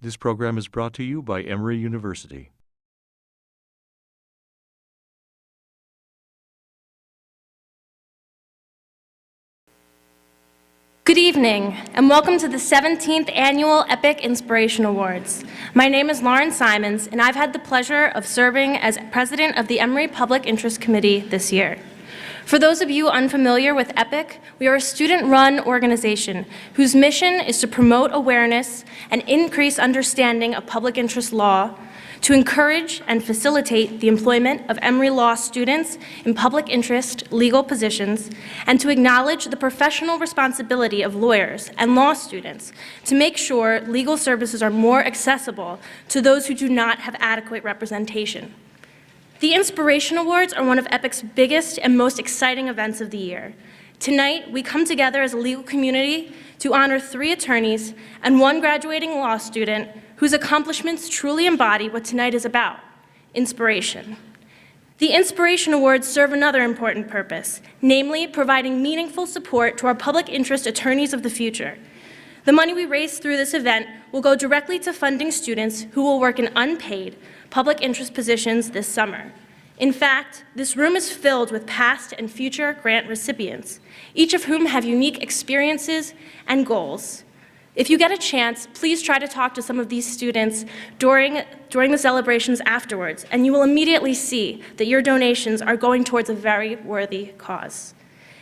This program is brought to you by Emory University. Good evening, and welcome to the 17th Annual EPIC Inspiration Awards. My name is Lauren Simons, and I've had the pleasure of serving as president of the Emory Public Interest Committee this year. For those of you unfamiliar with EPIC, we are a student-run organization whose mission is to promote awareness and increase understanding of public interest law, to encourage and facilitate the employment of Emory Law students in public interest legal positions, and to acknowledge the professional responsibility of lawyers and law students to make sure legal services are more accessible to those who do not have adequate representation. The Inspiration Awards are one of EPIC's biggest and most exciting events of the year. Tonight, we come together as a legal community to honor 3 attorneys and 1 graduating law student whose accomplishments truly embody what tonight is about: inspiration. The Inspiration Awards serve another important purpose, namely providing meaningful support to our public interest attorneys of the future. The money we raise through this event will go directly to funding students who will work in unpaid public interest positions this summer. In fact, this room is filled with past and future grant recipients, each of whom have unique experiences and goals. If you get a chance, please try to talk to some of these students during the celebrations afterwards, and you will immediately see that your donations are going towards a very worthy cause.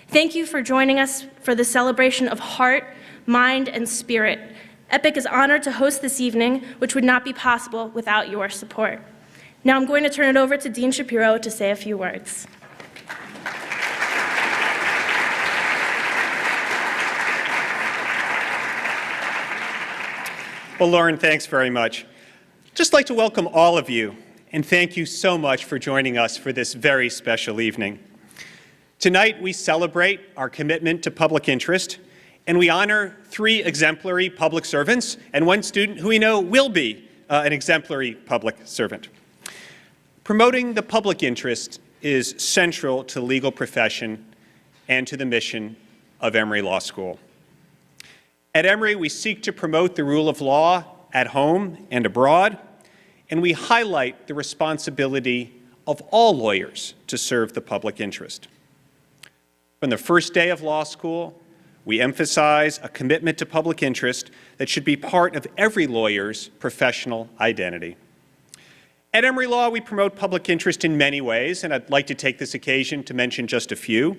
Thank you for joining us for this celebration of heart, mind, and spirit. EPIC is honored to host this evening, which would not be possible without your support. Now I'm going to turn it over to Dean Shapiro to say a few words. Well, Lauren, thanks very much. I'd just like to welcome all of you, and thank you so much for joining us for this very special evening. Tonight, we celebrate our commitment to public interest, and we honor 3 exemplary public servants and 1 student who we know will be an exemplary public servant. Promoting the public interest is central to the legal profession and to the mission of Emory Law School. At Emory, we seek to promote the rule of law at home and abroad, and we highlight the responsibility of all lawyers to serve the public interest. From the first day of law school, we emphasize a commitment to public interest that should be part of every lawyer's professional identity. At Emory Law, we promote public interest in many ways, and I'd like to take this occasion to mention just a few.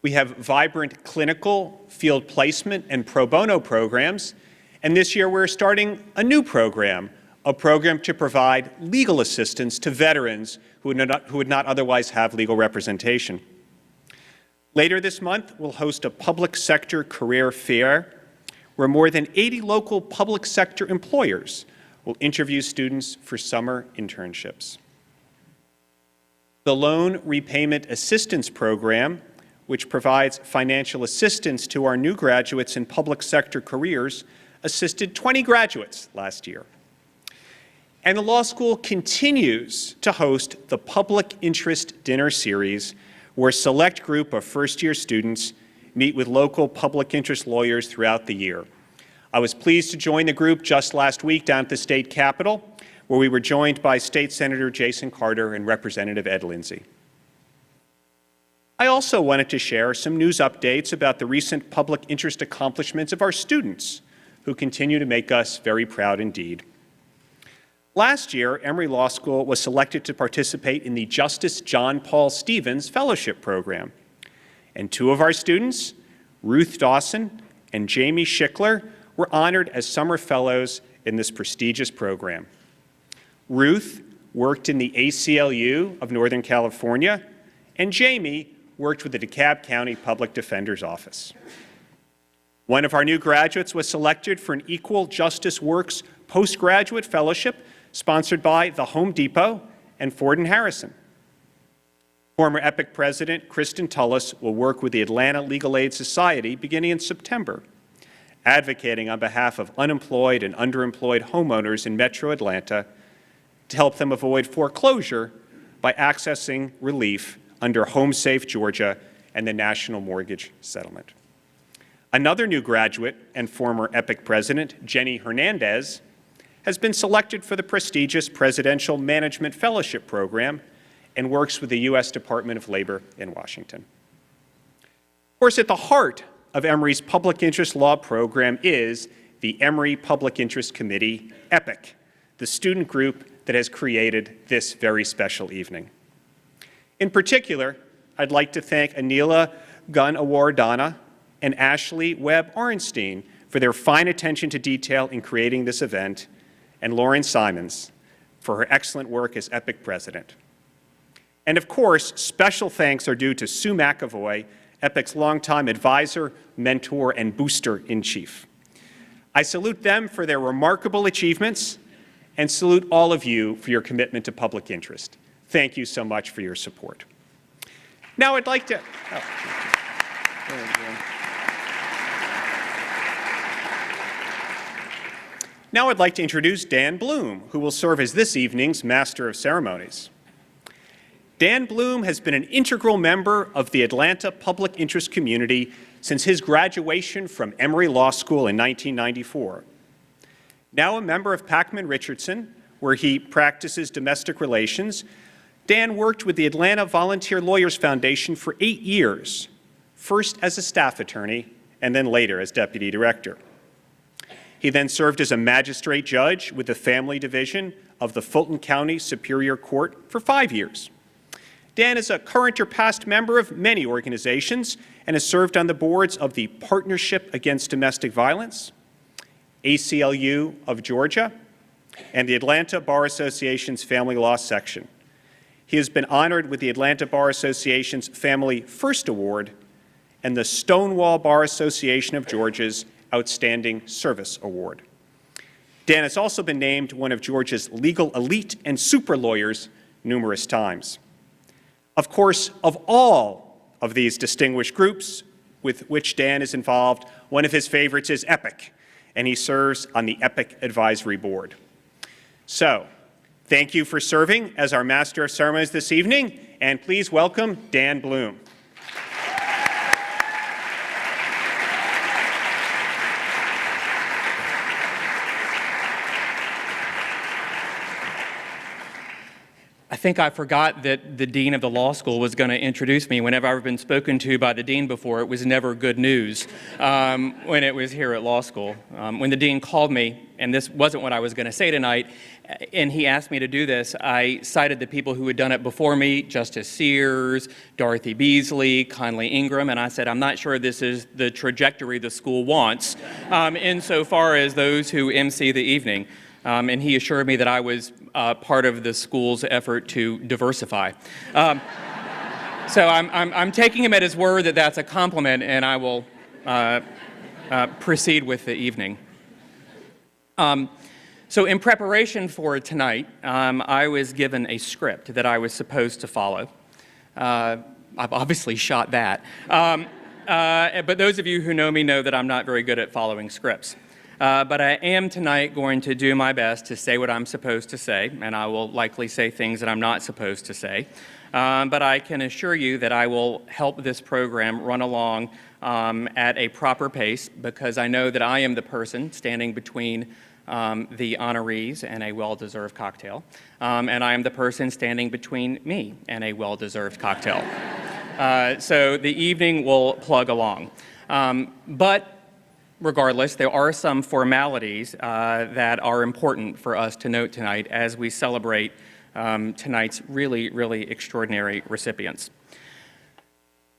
We have vibrant clinical, field placement, and pro bono programs, and this year we're starting a new program, a program to provide legal assistance to veterans who would not otherwise have legal representation. Later this month, we'll host a public sector career fair where more than 80 local public sector employers will interview students for summer internships. The Loan Repayment Assistance Program, which provides financial assistance to our new graduates in public sector careers, assisted 20 graduates last year. And the law school continues to host the Public Interest Dinner Series, where a select group of first-year students meet with local public interest lawyers throughout the year. I was pleased to join the group just last week down at the state capitol, where we were joined by State Senator Jason Carter and Representative Ed Lindsay. I also wanted to share some news updates about the recent public interest accomplishments of our students, who continue to make us very proud indeed. Last year, Emory Law School was selected to participate in the Justice John Paul Stevens Fellowship Program. And 2 of our students, Ruth Dawson and Jamie Schickler, were honored as summer fellows in this prestigious program. Ruth worked in the ACLU of Northern California, and Jamie worked with the DeKalb County Public Defender's Office. One of our new graduates was selected for an Equal Justice Works postgraduate fellowship sponsored by the Home Depot and Ford & Harrison. Former EPIC President Kristen Tullis will work with the Atlanta Legal Aid Society beginning in September, advocating on behalf of unemployed and underemployed homeowners in Metro Atlanta to help them avoid foreclosure by accessing relief under Home Safe Georgia and the National Mortgage Settlement. Another new graduate and former EPIC president, Jenny Hernandez, has been selected for the prestigious Presidential Management Fellowship Program and works with the U.S. Department of Labor in Washington. Of course, at the heart of Emory's public interest law program is the Emory Public Interest Committee, EPIC, the student group that has created this very special evening. In particular, I'd like to thank Anila Gunawardana and Ashley Webb-Orenstein for their fine attention to detail in creating this event, and Lauren Simons for her excellent work as EPIC president. And of course, special thanks are due to Sue McAvoy, EPIC's longtime advisor, mentor, and booster-in-chief. I salute them for their remarkable achievements and salute all of you for your commitment to public interest. Thank you so much for your support. Now I'd like to... Now I'd like to introduce Dan Bloom, who will serve as this evening's Master of Ceremonies. Dan Bloom has been an integral member of the Atlanta public interest community since his graduation from Emory Law School in 1994. Now a member of Packman Richardson, where he practices domestic relations, Dan worked with the Atlanta Volunteer Lawyers Foundation for 8 years, first as a staff attorney and then later as deputy director. He then served as a magistrate judge with the Family Division of the Fulton County Superior Court for 5 years. Dan is a current or past member of many organizations and has served on the boards of the Partnership Against Domestic Violence, ACLU of Georgia, and the Atlanta Bar Association's Family Law Section. He has been honored with the Atlanta Bar Association's Family First Award and the Stonewall Bar Association of Georgia's Outstanding Service Award. Dan has also been named one of Georgia's legal elite and super lawyers numerous times. Of course, of all of these distinguished groups with which Dan is involved, one of his favorites is EPIC, and he serves on the EPIC Advisory Board. So, thank you for serving as our Master of Ceremonies this evening, and please welcome Dan Bloom. I think I forgot that the dean of the law school was going to introduce me. Whenever I've been spoken to by the dean before, it was never good news when it was here at law school. When the dean called me, and this wasn't what I was going to say tonight, and he asked me to do this, I cited the people who had done it before me, Justice Sears, Dorothy Beasley, Conley Ingram, and I said, I'm not sure this is the trajectory the school wants insofar as those who MC the evening. And he assured me that I was part of the school's effort to diversify. So I'm taking him at his word that that's a compliment, and I will proceed with the evening. So in preparation for tonight, I was given a script that I was supposed to follow. I've obviously shot that. But those of you who know me know that I'm not very good at following scripts. But I am tonight going to do my best to say what I'm supposed to say, and I will likely say things that I'm not supposed to say. But I can assure you that I will help this program run along at a proper pace, because I know that I am the person standing between the honorees and a well-deserved cocktail, and I am the person standing between me and a well-deserved cocktail. So the evening will plug along. But regardless, there are some formalities that are important for us to note tonight as we celebrate tonight's really, really extraordinary recipients.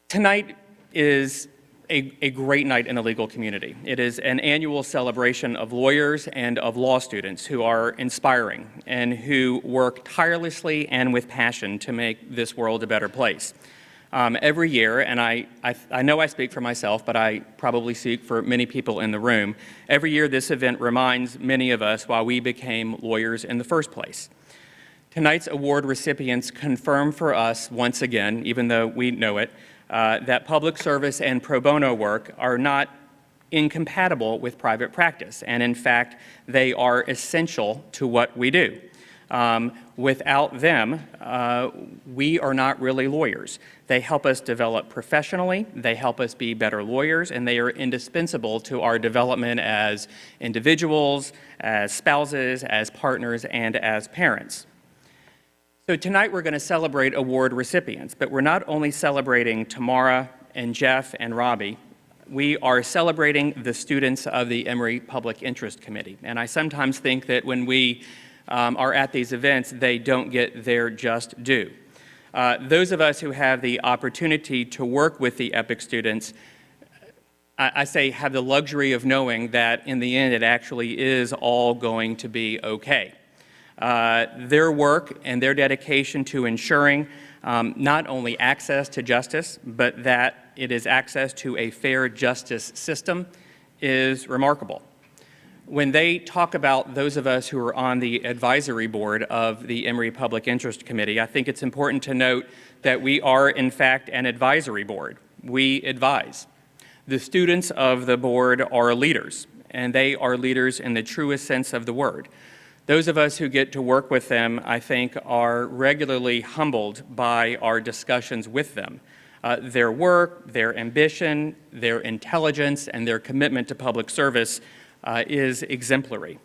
Tonight is a great night in the legal community. It is an annual celebration of lawyers and of law students who are inspiring and who work tirelessly and with passion to make this world a better place. Every year, and I know I speak for myself, but I probably speak for many people in the room, every year this event reminds many of us why we became lawyers in the first place. Tonight's award recipients confirm for us once again, even though we know it, that public service and pro bono work are not incompatible with private practice, and in fact, they are essential to what we do. Without them, we are not really lawyers. They help us develop professionally, they help us be better lawyers, and they are indispensable to our development as individuals, as spouses, as partners, and as parents. So tonight we're going to celebrate award recipients, but we're not only celebrating Tamara and Jeff and Robbie, we are celebrating the students of the Emory Public Interest Committee. And I sometimes think that when we are at these events, they don't get their just due. Those of us who have the opportunity to work with the EPIC students, I say have the luxury of knowing that in the end it actually is all going to be okay. Their work and their dedication to ensuring not only access to justice, but that it is access to a fair justice system is remarkable. When they talk about those of us who are on the advisory board of the Emory Public Interest Committee, I think it's important to note that we are, in fact, an advisory board. We advise. The students of the board are leaders, and they are leaders in the truest sense of the word. Those of us who get to work with them, I think, are regularly humbled by our discussions with them. Their work, their ambition, their intelligence, and their commitment to public service is exemplary.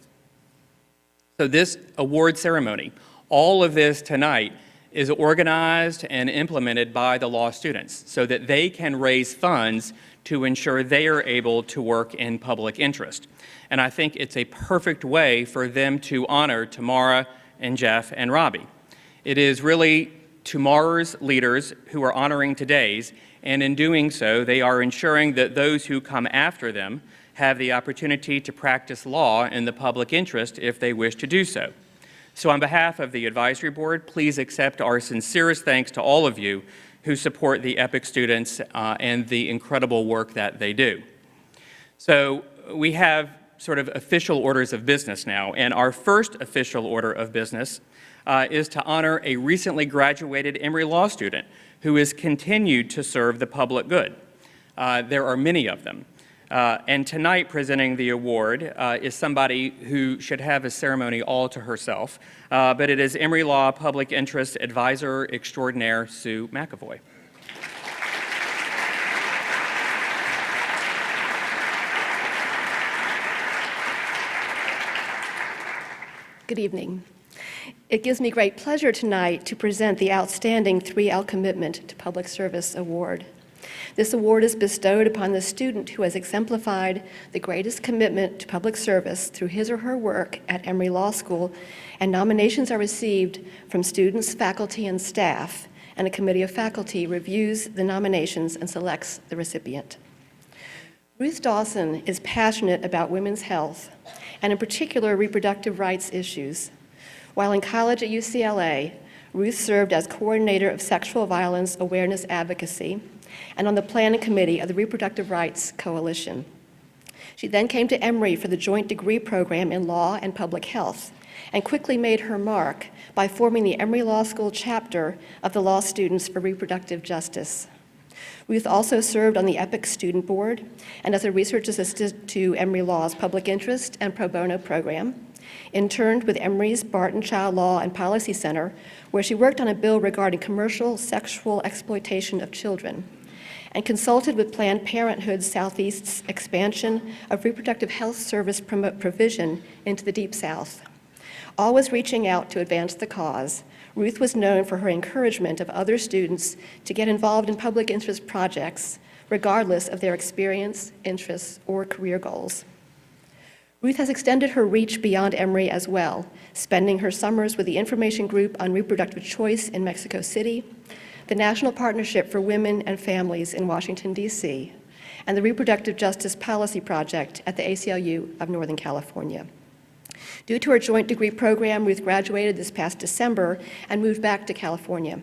So this award ceremony, all of this tonight, is organized and implemented by the law students so that they can raise funds to ensure they are able to work in public interest. And I think it's a perfect way for them to honor Tamara and Jeff and Robbie. It is really tomorrow's leaders who are honoring today's, and in doing so, they are ensuring that those who come after them have the opportunity to practice law in the public interest if they wish to do so. So on behalf of the advisory board, please accept our sincerest thanks to all of you who support the EPIC students and the incredible work that they do. So we have sort of official orders of business now, and our first official order of business is to honor a recently graduated Emory Law student who has continued to serve the public good. There are many of them. And tonight presenting the award is somebody who should have a ceremony all to herself, but it is Emory Law Public Interest Advisor Extraordinaire Sue McAvoy. Good evening. It gives me great pleasure tonight to present the Outstanding 3L Commitment to Public Service Award. This award is bestowed upon the student who has exemplified the greatest commitment to public service through his or her work at Emory Law School, and nominations are received from students, faculty, and staff, and a committee of faculty reviews the nominations and selects the recipient. Ruth Dawson is passionate about women's health, and in particular reproductive rights issues. While in college at UCLA, Ruth served as coordinator of sexual violence awareness advocacy and on the planning committee of the Reproductive Rights Coalition. She then came to Emory for the joint degree program in law and public health and quickly made her mark by forming the Emory Law School chapter of the Law Students for Reproductive Justice. Ruth also served on the EPIC Student Board and as a research assistant to Emory Law's Public Interest and Pro Bono program, interned with Emory's Barton Child Law and Policy Center, where she worked on a bill regarding commercial sexual exploitation of children, and consulted with Planned Parenthood Southeast's expansion of reproductive health service provision into the Deep South. Always reaching out to advance the cause, Ruth was known for her encouragement of other students to get involved in public interest projects, regardless of their experience, interests, or career goals. Ruth has extended her reach beyond Emory as well, spending her summers with the Information Group on Reproductive Choice in Mexico City, the National Partnership for Women and Families in Washington, D.C., and the Reproductive Justice Policy Project at the ACLU of Northern California. Due to her joint degree program, Ruth graduated this past December and moved back to California.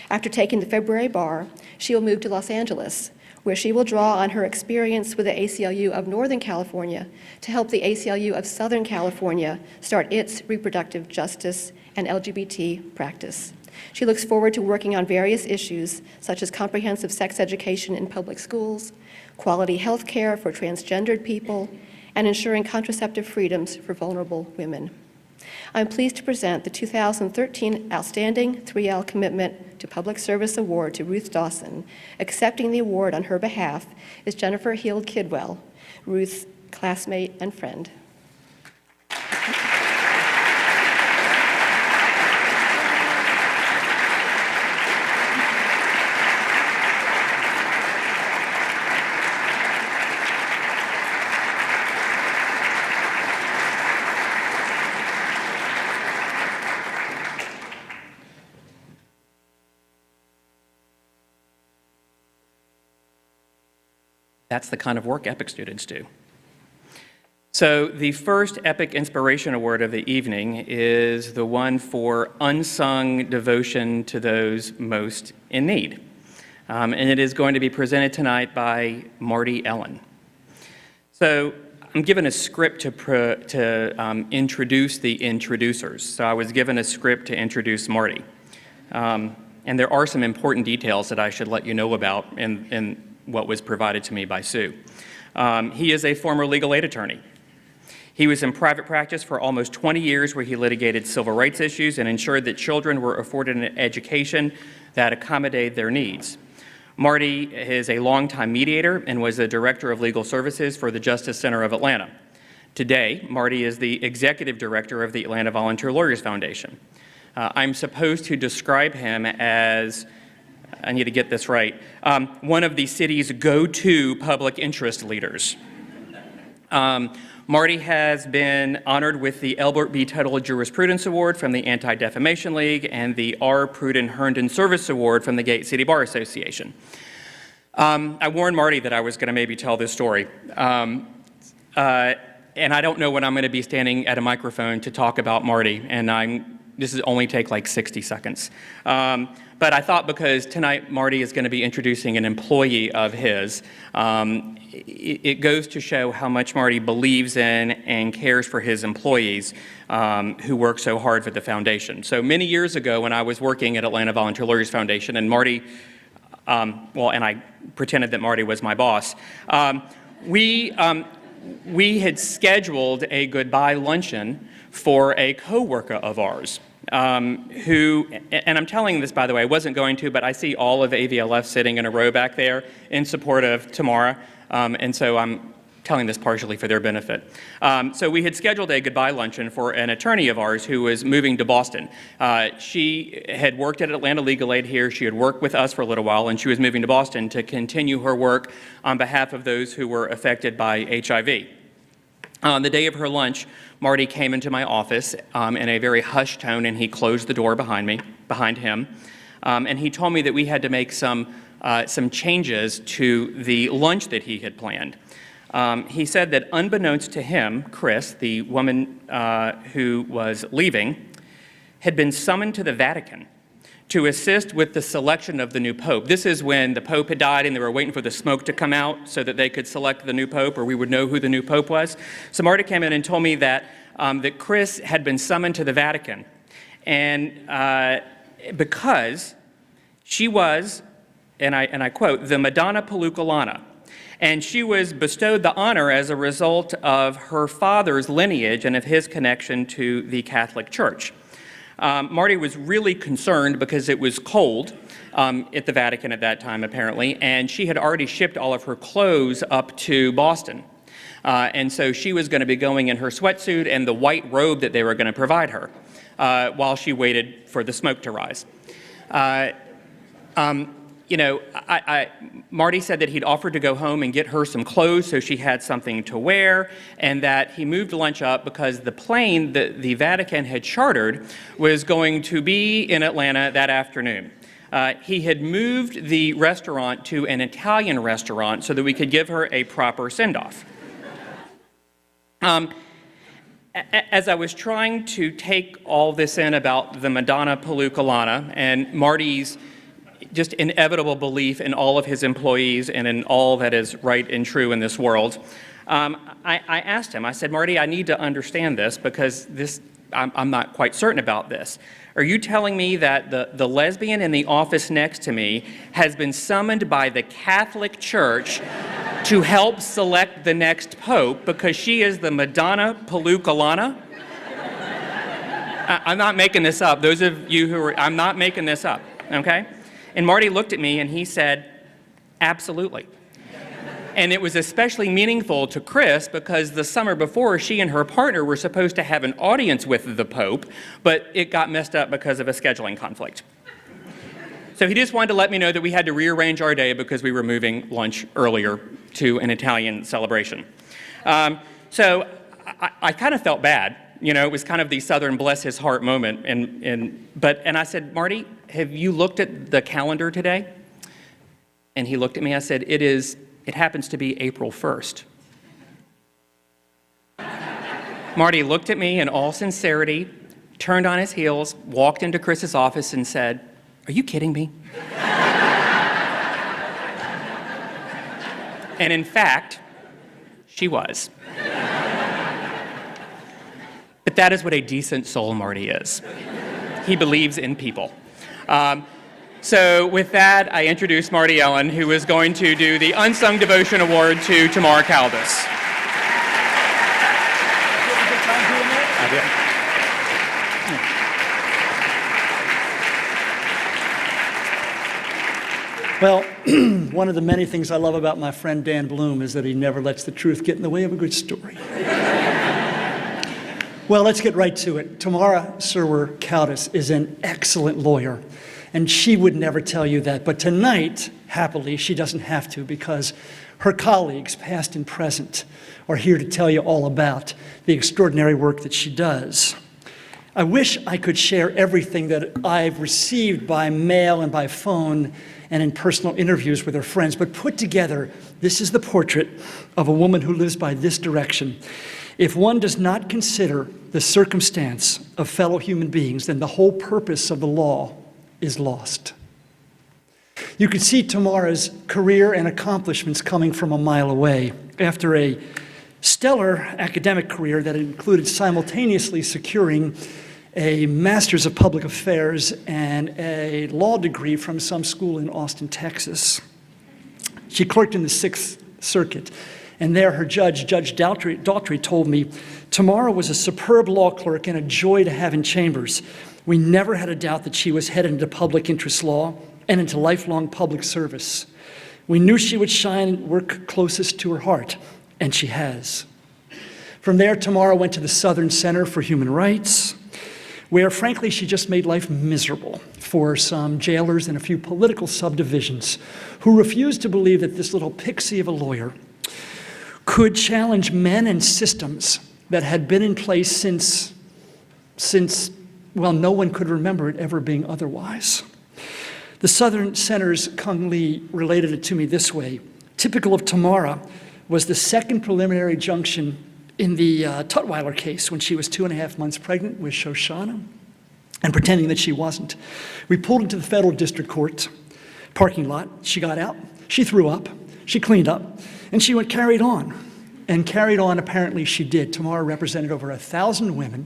After taking the February bar, she will move to Los Angeles, where she will draw on her experience with the ACLU of Northern California to help the ACLU of Southern California start its reproductive justice and LGBT practice. She looks forward to working on various issues, such as comprehensive sex education in public schools, quality health care for transgendered people, and ensuring contraceptive freedoms for vulnerable women. I'm pleased to present the 2013 Outstanding 3L Commitment to Public Service Award to Ruth Dawson. Accepting the award on her behalf is Jennifer Heald Kidwell, Ruth's classmate and friend. That's the kind of work EPIC students do. So the first EPIC Inspiration Award of the evening is the one for unsung devotion to those most in need. And it is going to be presented tonight by Marty Ellen. So I'm given a script to introduce the introducers. So I was given a script to introduce Marty. And there are some important details that I should let you know about in what was provided to me by Sue. He is a former legal aid attorney. He was in private practice for almost 20 years where he litigated civil rights issues and ensured that children were afforded an education that accommodated their needs. Marty is a longtime mediator and was the Director of Legal Services for the Justice Center of Atlanta. Today, Marty is the Executive Director of the Atlanta Volunteer Lawyers Foundation. I'm supposed to describe him as, I need to get this right, one of the city's go-to public interest leaders. Marty has been honored with the Elbert B. Tuttle Jurisprudence Award from the Anti-Defamation League and the R. Pruden Herndon Service Award from the Gate City Bar Association. I warned Marty that I was going to maybe tell this story. And I don't know when I'm going to be standing at a microphone to talk about Marty, and this is only take like 60 seconds. But I thought because tonight Marty is going to be introducing an employee of his, it goes to show how much Marty believes in and cares for his employees who work so hard for the foundation. So many years ago when I was working at Atlanta Volunteer Lawyers Foundation and Marty, and I pretended that Marty was my boss, we had scheduled a goodbye luncheon for a coworker of ours. Who, and I'm telling this, by the way, I wasn't going to, but I see all of AVLF sitting in a row back there in support of Tamara, and so I'm telling this partially for their benefit. So we had scheduled a goodbye luncheon for an attorney of ours who was moving to Boston. She had worked at Atlanta Legal Aid here. She had worked with us for a little while, and she was moving to Boston to continue her work on behalf of those who were affected by HIV. On the day of her lunch, Marty came into my office in a very hushed tone, and he closed the door behind him, and he told me that we had to make some changes to the lunch that he had planned. He said that unbeknownst to him, Chris, the woman who was leaving, had been summoned to the Vatican to assist with the selection of the new pope. This is when the pope had died and they were waiting for the smoke to come out so that they could select the new pope, or we would know who the new pope was. So Marty came in and told me that Chris had been summoned to the Vatican, and because she was, and I quote, the Madonna Pelucolana, and she was bestowed the honor as a result of her father's lineage and of his connection to the Catholic Church. Marty was really concerned because it was cold at the Vatican at that time, apparently, and she had already shipped all of her clothes up to Boston. And so she was going to be going in her sweatsuit and the white robe that they were going to provide her while she waited for the smoke to rise. Marty said that he'd offered to go home and get her some clothes so she had something to wear, and that he moved lunch up because the plane that the Vatican had chartered was going to be in Atlanta that afternoon. He had moved the restaurant to an Italian restaurant so that we could give her a proper send-off. As I was trying to take all this in about the Madonna Pelucolana and Marty's just inevitable belief in all of his employees and in all that is right and true in this world, I asked him, I said, Marty, I need to understand this because I'm not quite certain about this. Are you telling me that the lesbian in the office next to me has been summoned by the Catholic Church to help select the next pope because she is the Madonna Pelucolana? I'm not making this up. Those of you who are, I'm not making this up, okay? And Marty looked at me and he said, absolutely. And it was especially meaningful to Chris because the summer before, she and her partner were supposed to have an audience with the Pope, but it got messed up because of a scheduling conflict. So he just wanted to let me know that we had to rearrange our day because we were moving lunch earlier to an Italian celebration. So I kind of felt bad. You know, it was kind of the Southern bless his heart moment. And I said, Marty, have you looked at the calendar today? And he looked at me. I said, it happens to be April 1st. Marty looked at me in all sincerity, turned on his heels, walked into Chris's office and said, are you kidding me? And in fact, she was. But that is what a decent soul Marty is. He believes in people. So with that, I introduce Marty Ellen, who is going to do the Unsung Devotion Award to Tamara Caldas. Well, one of the many things I love about my friend Dan Bloom is that he never lets the truth get in the way of a good story. Well, let's get right to it. Tamara Serwer-Caldas is an excellent lawyer, and she would never tell you that. But tonight, happily, she doesn't have to because her colleagues, past and present, are here to tell you all about the extraordinary work that she does. I wish I could share everything that I've received by mail and by phone and in personal interviews with her friends, but put together, this is the portrait of a woman who lives by this direction. If one does not consider the circumstance of fellow human beings, then the whole purpose of the law is lost. You could see Tamara's career and accomplishments coming from a mile away. After a stellar academic career that included simultaneously securing a Master's of Public Affairs and a law degree from some school in Austin, Texas. She clerked in the Sixth Circuit, and there her judge, Judge Daughtry, told me, Tamara was a superb law clerk and a joy to have in chambers. We never had a doubt that she was headed into public interest law and into lifelong public service. We knew she would shine and work closest to her heart, and she has. From there, Tamara went to the Southern Center for Human Rights, where, frankly, she just made life miserable for some jailers and a few political subdivisions who refused to believe that this little pixie of a lawyer could challenge men and systems that had been in place since, well, no one could remember it ever being otherwise. The Southern Center's Kung Lee related it to me this way. Typical of Tamara was the second preliminary junction in the Tutwiler case when she was 2.5 months pregnant with Shoshana and pretending that she wasn't. We pulled into the federal district court parking lot. She got out, she threw up, she cleaned up, and she carried on. And carried on, apparently she did. Tamara represented over 1,000 women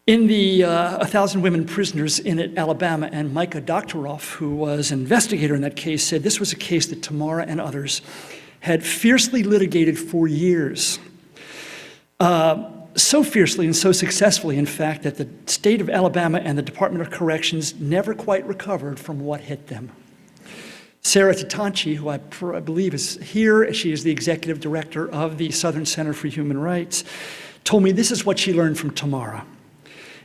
in the 1,000 women prisoners in Alabama, and Micah Doctoroff, who was an investigator in that case, said this was a case that Tamara and others had fiercely litigated for years. So fiercely and so successfully, in fact, that the state of Alabama and the Department of Corrections never quite recovered from what hit them. Sarah Tatanchi, who I believe is here, she is the executive director of the Southern Center for Human Rights, told me this is what she learned from Tamara.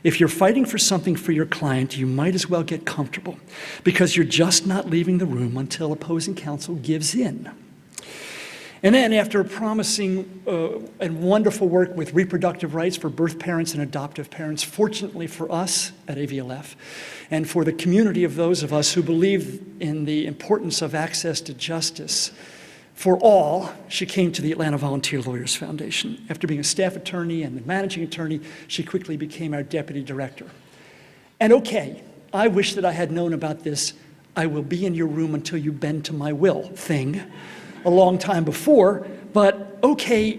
If you're fighting for something for your client, you might as well get comfortable because you're just not leaving the room until opposing counsel gives in. And then after promising and wonderful work with reproductive rights for birth parents and adoptive parents, fortunately for us at AVLF, and for the community of those of us who believe in the importance of access to justice for all, she came to the Atlanta Volunteer Lawyers Foundation. After being a staff attorney and the managing attorney, she quickly became our deputy director. And okay, I wish that I had known about this "I will be in your room until you bend to my will" thing a long time before, but okay,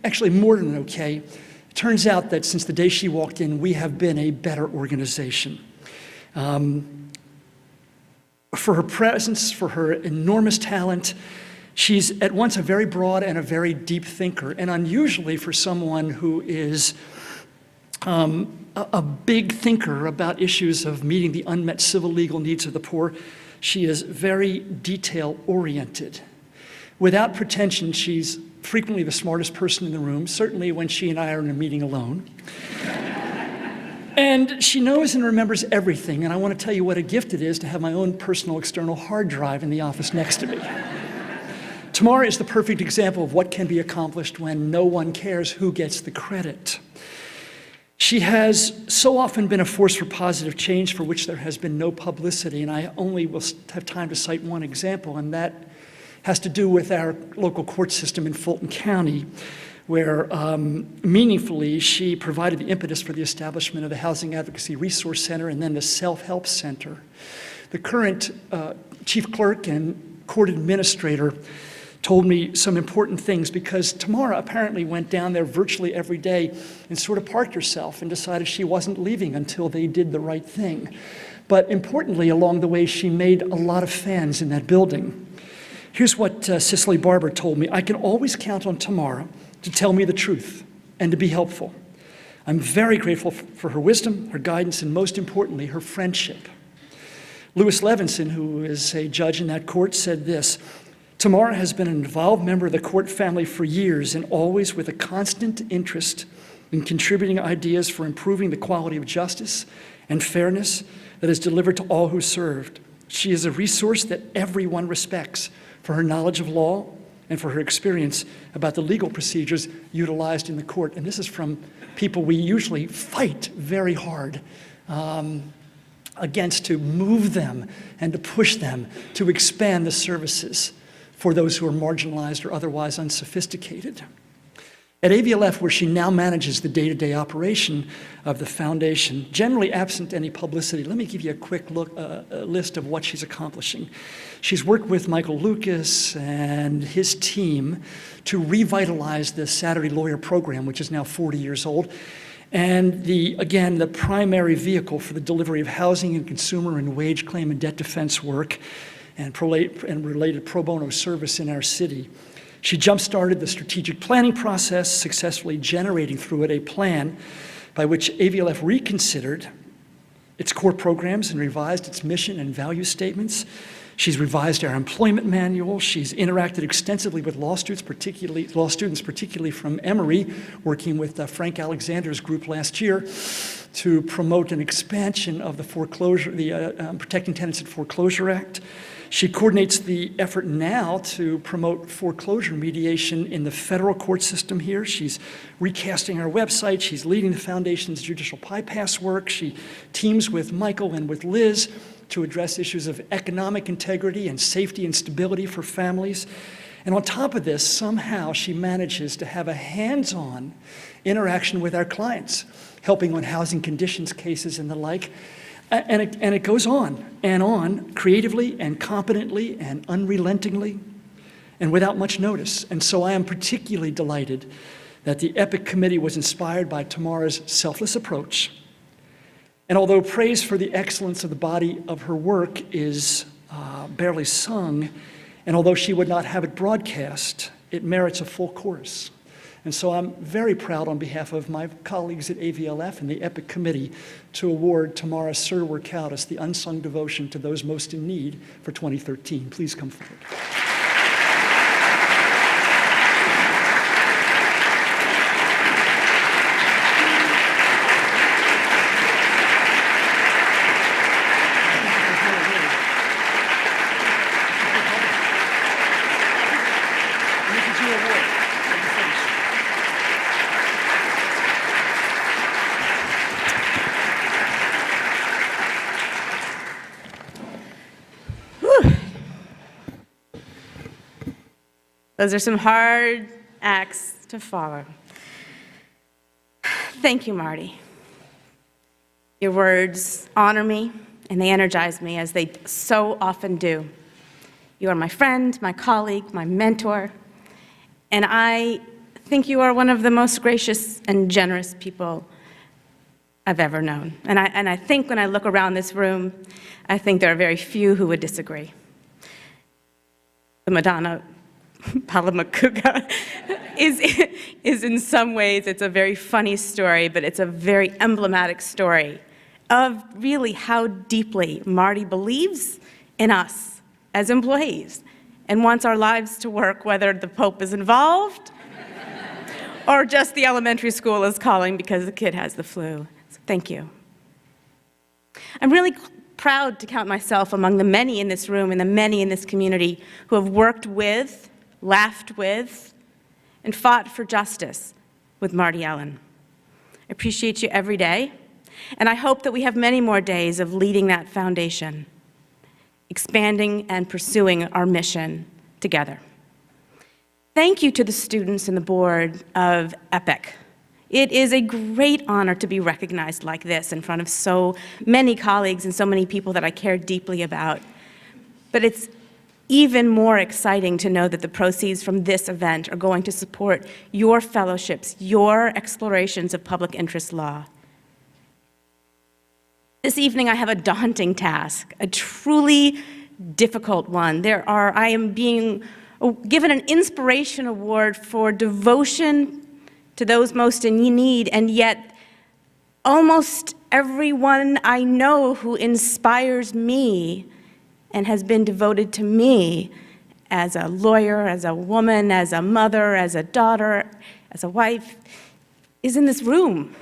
actually more than okay. It turns out that since the day she walked in, we have been a better organization. For her presence, for her enormous talent, she's at once a very broad and a very deep thinker, and unusually for someone who is a big thinker about issues of meeting the unmet civil legal needs of the poor. She is very detail-oriented. Without pretension, she's frequently the smartest person in the room, certainly when she and I are in a meeting alone. And she knows and remembers everything, and I want to tell you what a gift it is to have my own personal external hard drive in the office next to me. Tamara is the perfect example of what can be accomplished when no one cares who gets the credit. She has so often been a force for positive change for which there has been no publicity, and I only will have time to cite one example, and that has to do with our local court system in Fulton County, where meaningfully she provided the impetus for the establishment of the Housing Advocacy Resource Center and then the Self-Help Center. The current chief clerk and court administrator told me some important things because Tamara apparently went down there virtually every day and sort of parked herself and decided she wasn't leaving until they did the right thing. But importantly, along the way, she made a lot of fans in that building. Here's what Cicely Barber told me: "I can always count on Tamara to tell me the truth and to be helpful. I'm very grateful for her wisdom, her guidance, and most importantly, her friendship." Louis Levinson, who is a judge in that court, said this: "Tamara has been an involved member of the court family for years and always with a constant interest in contributing ideas for improving the quality of justice and fairness that is delivered to all who served. She is a resource that everyone respects for her knowledge of law and for her experience about the legal procedures utilized in the court." And this is from people we usually fight very hard against, to move them and to push them to expand the services for those who are marginalized or otherwise unsophisticated. At AVLF, where she now manages the day-to-day operation of the foundation, generally absent any publicity, let me give you a quick list of what she's accomplishing. She's worked with Michael Lucas and his team to revitalize the Saturday Lawyer Program, which is now 40 years old, and again, the primary vehicle for the delivery of housing and consumer and wage claim and debt defense work and related pro bono service in our city. She jump-started the strategic planning process, successfully generating through it a plan by which AVLF reconsidered its core programs and revised its mission and value statements. She's revised our employment manual. She's interacted extensively with law students, particularly from Emory, working with Frank Alexander's group last year to promote an expansion of the Protecting Tenants in Foreclosure Act. She coordinates the effort now to promote foreclosure mediation in the federal court system here. She's recasting our website. She's leading the foundation's judicial bypass work. She teams with Michael and with Liz to address issues of economic integrity and safety and stability for families. And on top of this, somehow she manages to have a hands-on interaction with our clients, helping on housing conditions cases and the like. And it goes on, creatively and competently and unrelentingly and without much notice. And so I am particularly delighted that the EPIC committee was inspired by Tamara's selfless approach. And although praise for the excellence of the body of her work is barely sung, and although she would not have it broadcast, it merits a full chorus. And so I'm very proud on behalf of my colleagues at AVLF and the EPIC committee to award Tamara Surwer-Coutus the Unsung Devotion to Those Most in Need for 2013. Please come forward. Those are some hard acts to follow. Thank you, Marty. Your words honor me and they energize me, as they so often do. You are my friend, my colleague, my mentor, and I think you are one of the most gracious and generous people I've ever known. And I think when I look around this room, I think there are very few who would disagree. The Madonna Palamacuca is in some ways, it's a very funny story, but it's a very emblematic story of really how deeply Marty believes in us as employees and wants our lives to work, whether the Pope is involved or just the elementary school is calling because the kid has the flu. So thank you. I'm really proud to count myself among the many in this room and the many in this community who have worked with, laughed with, and fought for justice with Marty Allen. I appreciate you every day, and I hope that we have many more days of leading that foundation, expanding and pursuing our mission together. Thank you to the students and the board of EPIC. It is a great honor to be recognized like this in front of so many colleagues and so many people that I care deeply about. But it's even more exciting to know that the proceeds from this event are going to support your fellowships, your explorations of public interest law. This evening I have a daunting task, a truly difficult one. I am being given an inspiration award for devotion to those most in need, and yet almost everyone I know who inspires me and has been devoted to me as a lawyer, as a woman, as a mother, as a daughter, as a wife, is in this room.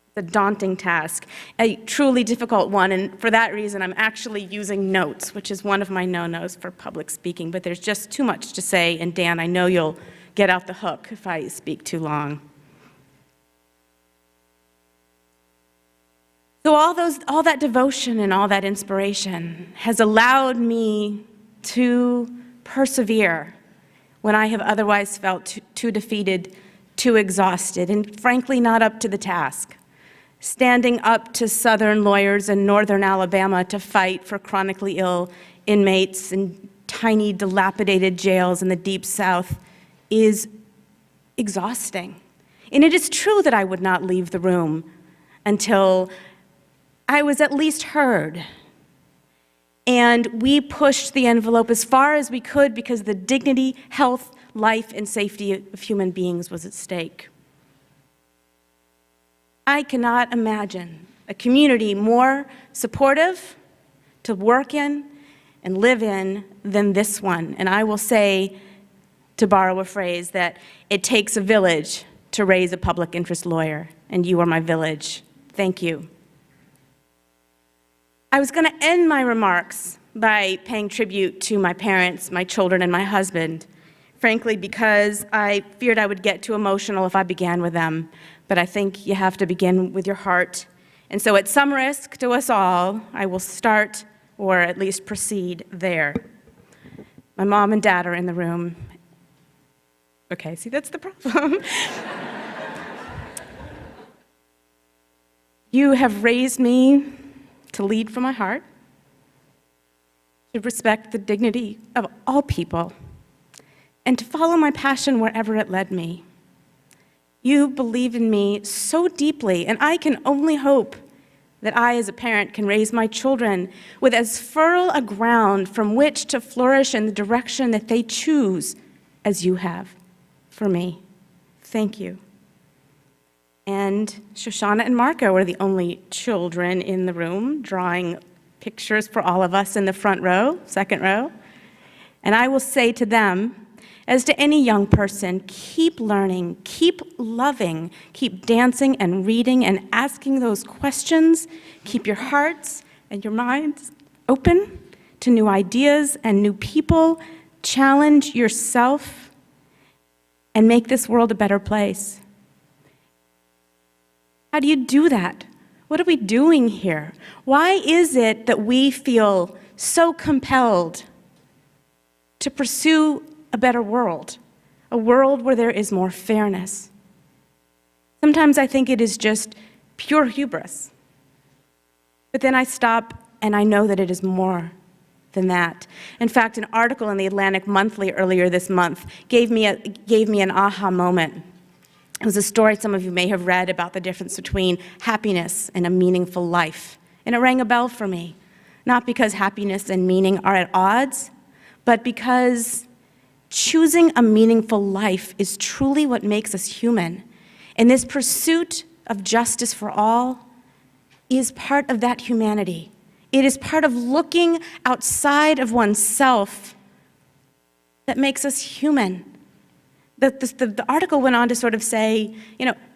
It's a daunting task, a truly difficult one, and for that reason I'm actually using notes, which is one of my no-nos for public speaking, but there's just too much to say, and Dan, I know you'll get off the hook if I speak too long. So all that devotion and all that inspiration has allowed me to persevere when I have otherwise felt too defeated, too exhausted, and frankly not up to the task. Standing up to Southern lawyers in Northern Alabama to fight for chronically ill inmates in tiny, dilapidated jails in the Deep South is exhausting. And it is true that I would not leave the room until I was at least heard. And we pushed the envelope as far as we could because the dignity, health, life, and safety of human beings was at stake. I cannot imagine a community more supportive to work in and live in than this one. And I will say, to borrow a phrase, that it takes a village to raise a public interest lawyer, and you are my village. Thank you. I was going to end my remarks by paying tribute to my parents, my children, and my husband, frankly, because I feared I would get too emotional if I began with them. But I think you have to begin with your heart. And so at some risk to us all, I will start, or at least proceed, there. My mom and dad are in the room. Okay, see, that's the problem. You have raised me to lead from my heart, to respect the dignity of all people, and to follow my passion wherever it led me. You believe in me so deeply, and I can only hope that I, as a parent, can raise my children with as fertile a ground from which to flourish in the direction that they choose as you have for me. Thank you. And Shoshana and Marco are the only children in the room, drawing pictures for all of us in the front row, second row. And I will say to them, as to any young person, keep learning, keep loving, keep dancing and reading and asking those questions. Keep your hearts and your minds open to new ideas and new people. Challenge yourself and make this world a better place. How do you do that? What are we doing here? Why is it that we feel so compelled to pursue a better world, a world where there is more fairness? Sometimes I think it is just pure hubris. But then I stop and I know that it is more than that. In fact, an article in the Atlantic Monthly earlier this month gave me an aha moment. It was a story some of you may have read about the difference between happiness and a meaningful life. And it rang a bell for me, not because happiness and meaning are at odds, but because Choosing a meaningful life is truly what makes us human. And this pursuit of justice for all is part of that humanity. It is part of looking outside of oneself that makes us human. The article went on to sort of say,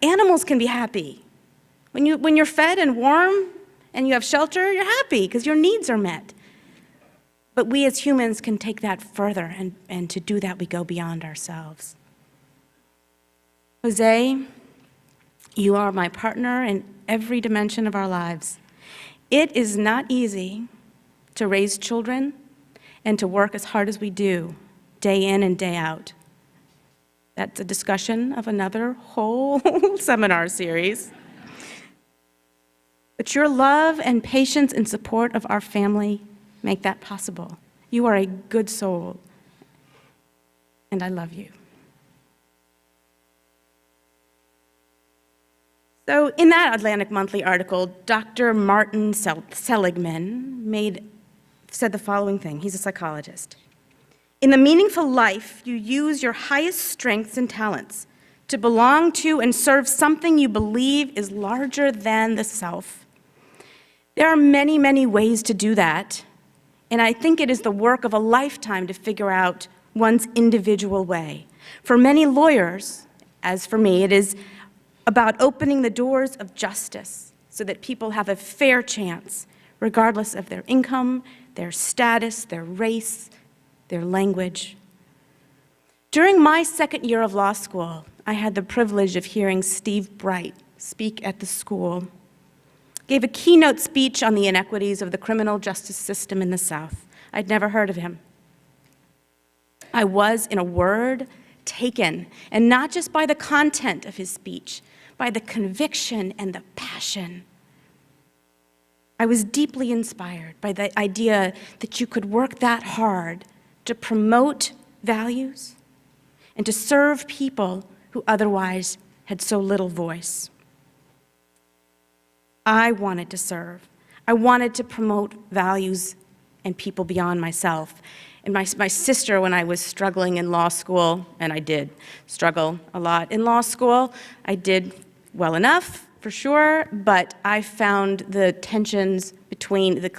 animals can be happy. When you're fed and warm and you have shelter, you're happy because your needs are met. But we as humans can take that further, and to do that, we go beyond ourselves. Jose, you are my partner in every dimension of our lives. It is not easy to raise children and to work as hard as we do, day in and day out. That's a discussion of another whole seminar series. But your love and patience and support of our family make that possible. You are a good soul, and I love you. So in that Atlantic Monthly article, Dr. Martin Seligman said the following thing. He's a psychologist. In the meaningful life, you use your highest strengths and talents to belong to and serve something you believe is larger than the self. There are many, many ways to do that, and I think it is the work of a lifetime to figure out one's individual way. For many lawyers, as for me, it is about opening the doors of justice so that people have a fair chance, regardless of their income, their status, their race, their language. During my second year of law school, I had the privilege of hearing Steve Bright speak at the school. Gave a keynote speech on the inequities of the criminal justice system in the South. I'd never heard of him. I was, in a word, taken, and not just by the content of his speech, by the conviction and the passion. I was deeply inspired by the idea that you could work that hard to promote values and to serve people who otherwise had so little voice. I wanted to serve. I wanted to promote values and people beyond myself. And my sister, when I was struggling in law school, and I did struggle a lot in law school, I did well enough, for sure, but I found the tensions between the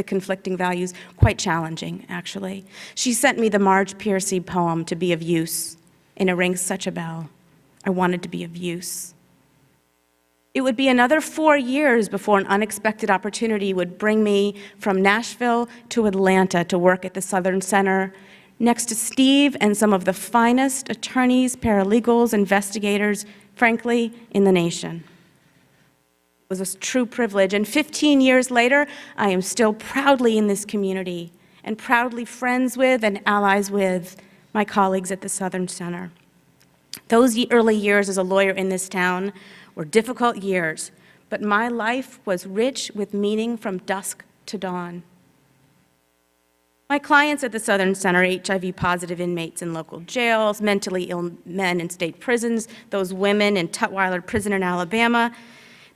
conflicting values quite challenging, actually. She sent me the Marge Piercy poem, To Be of Use, and it rings such a bell. I wanted to be of use. It would be another 4 years before an unexpected opportunity would bring me from Nashville to Atlanta to work at the Southern Center next to Steve and some of the finest attorneys, paralegals, investigators, frankly, in the nation. It was a true privilege, and 15 years later, I am still proudly in this community and proudly friends with and allies with my colleagues at the Southern Center. Those early years as a lawyer in this town were difficult years, but my life was rich with meaning from dusk to dawn. My clients at the Southern Center, HIV-positive inmates in local jails, mentally ill men in state prisons, those women in Tutwiler Prison in Alabama,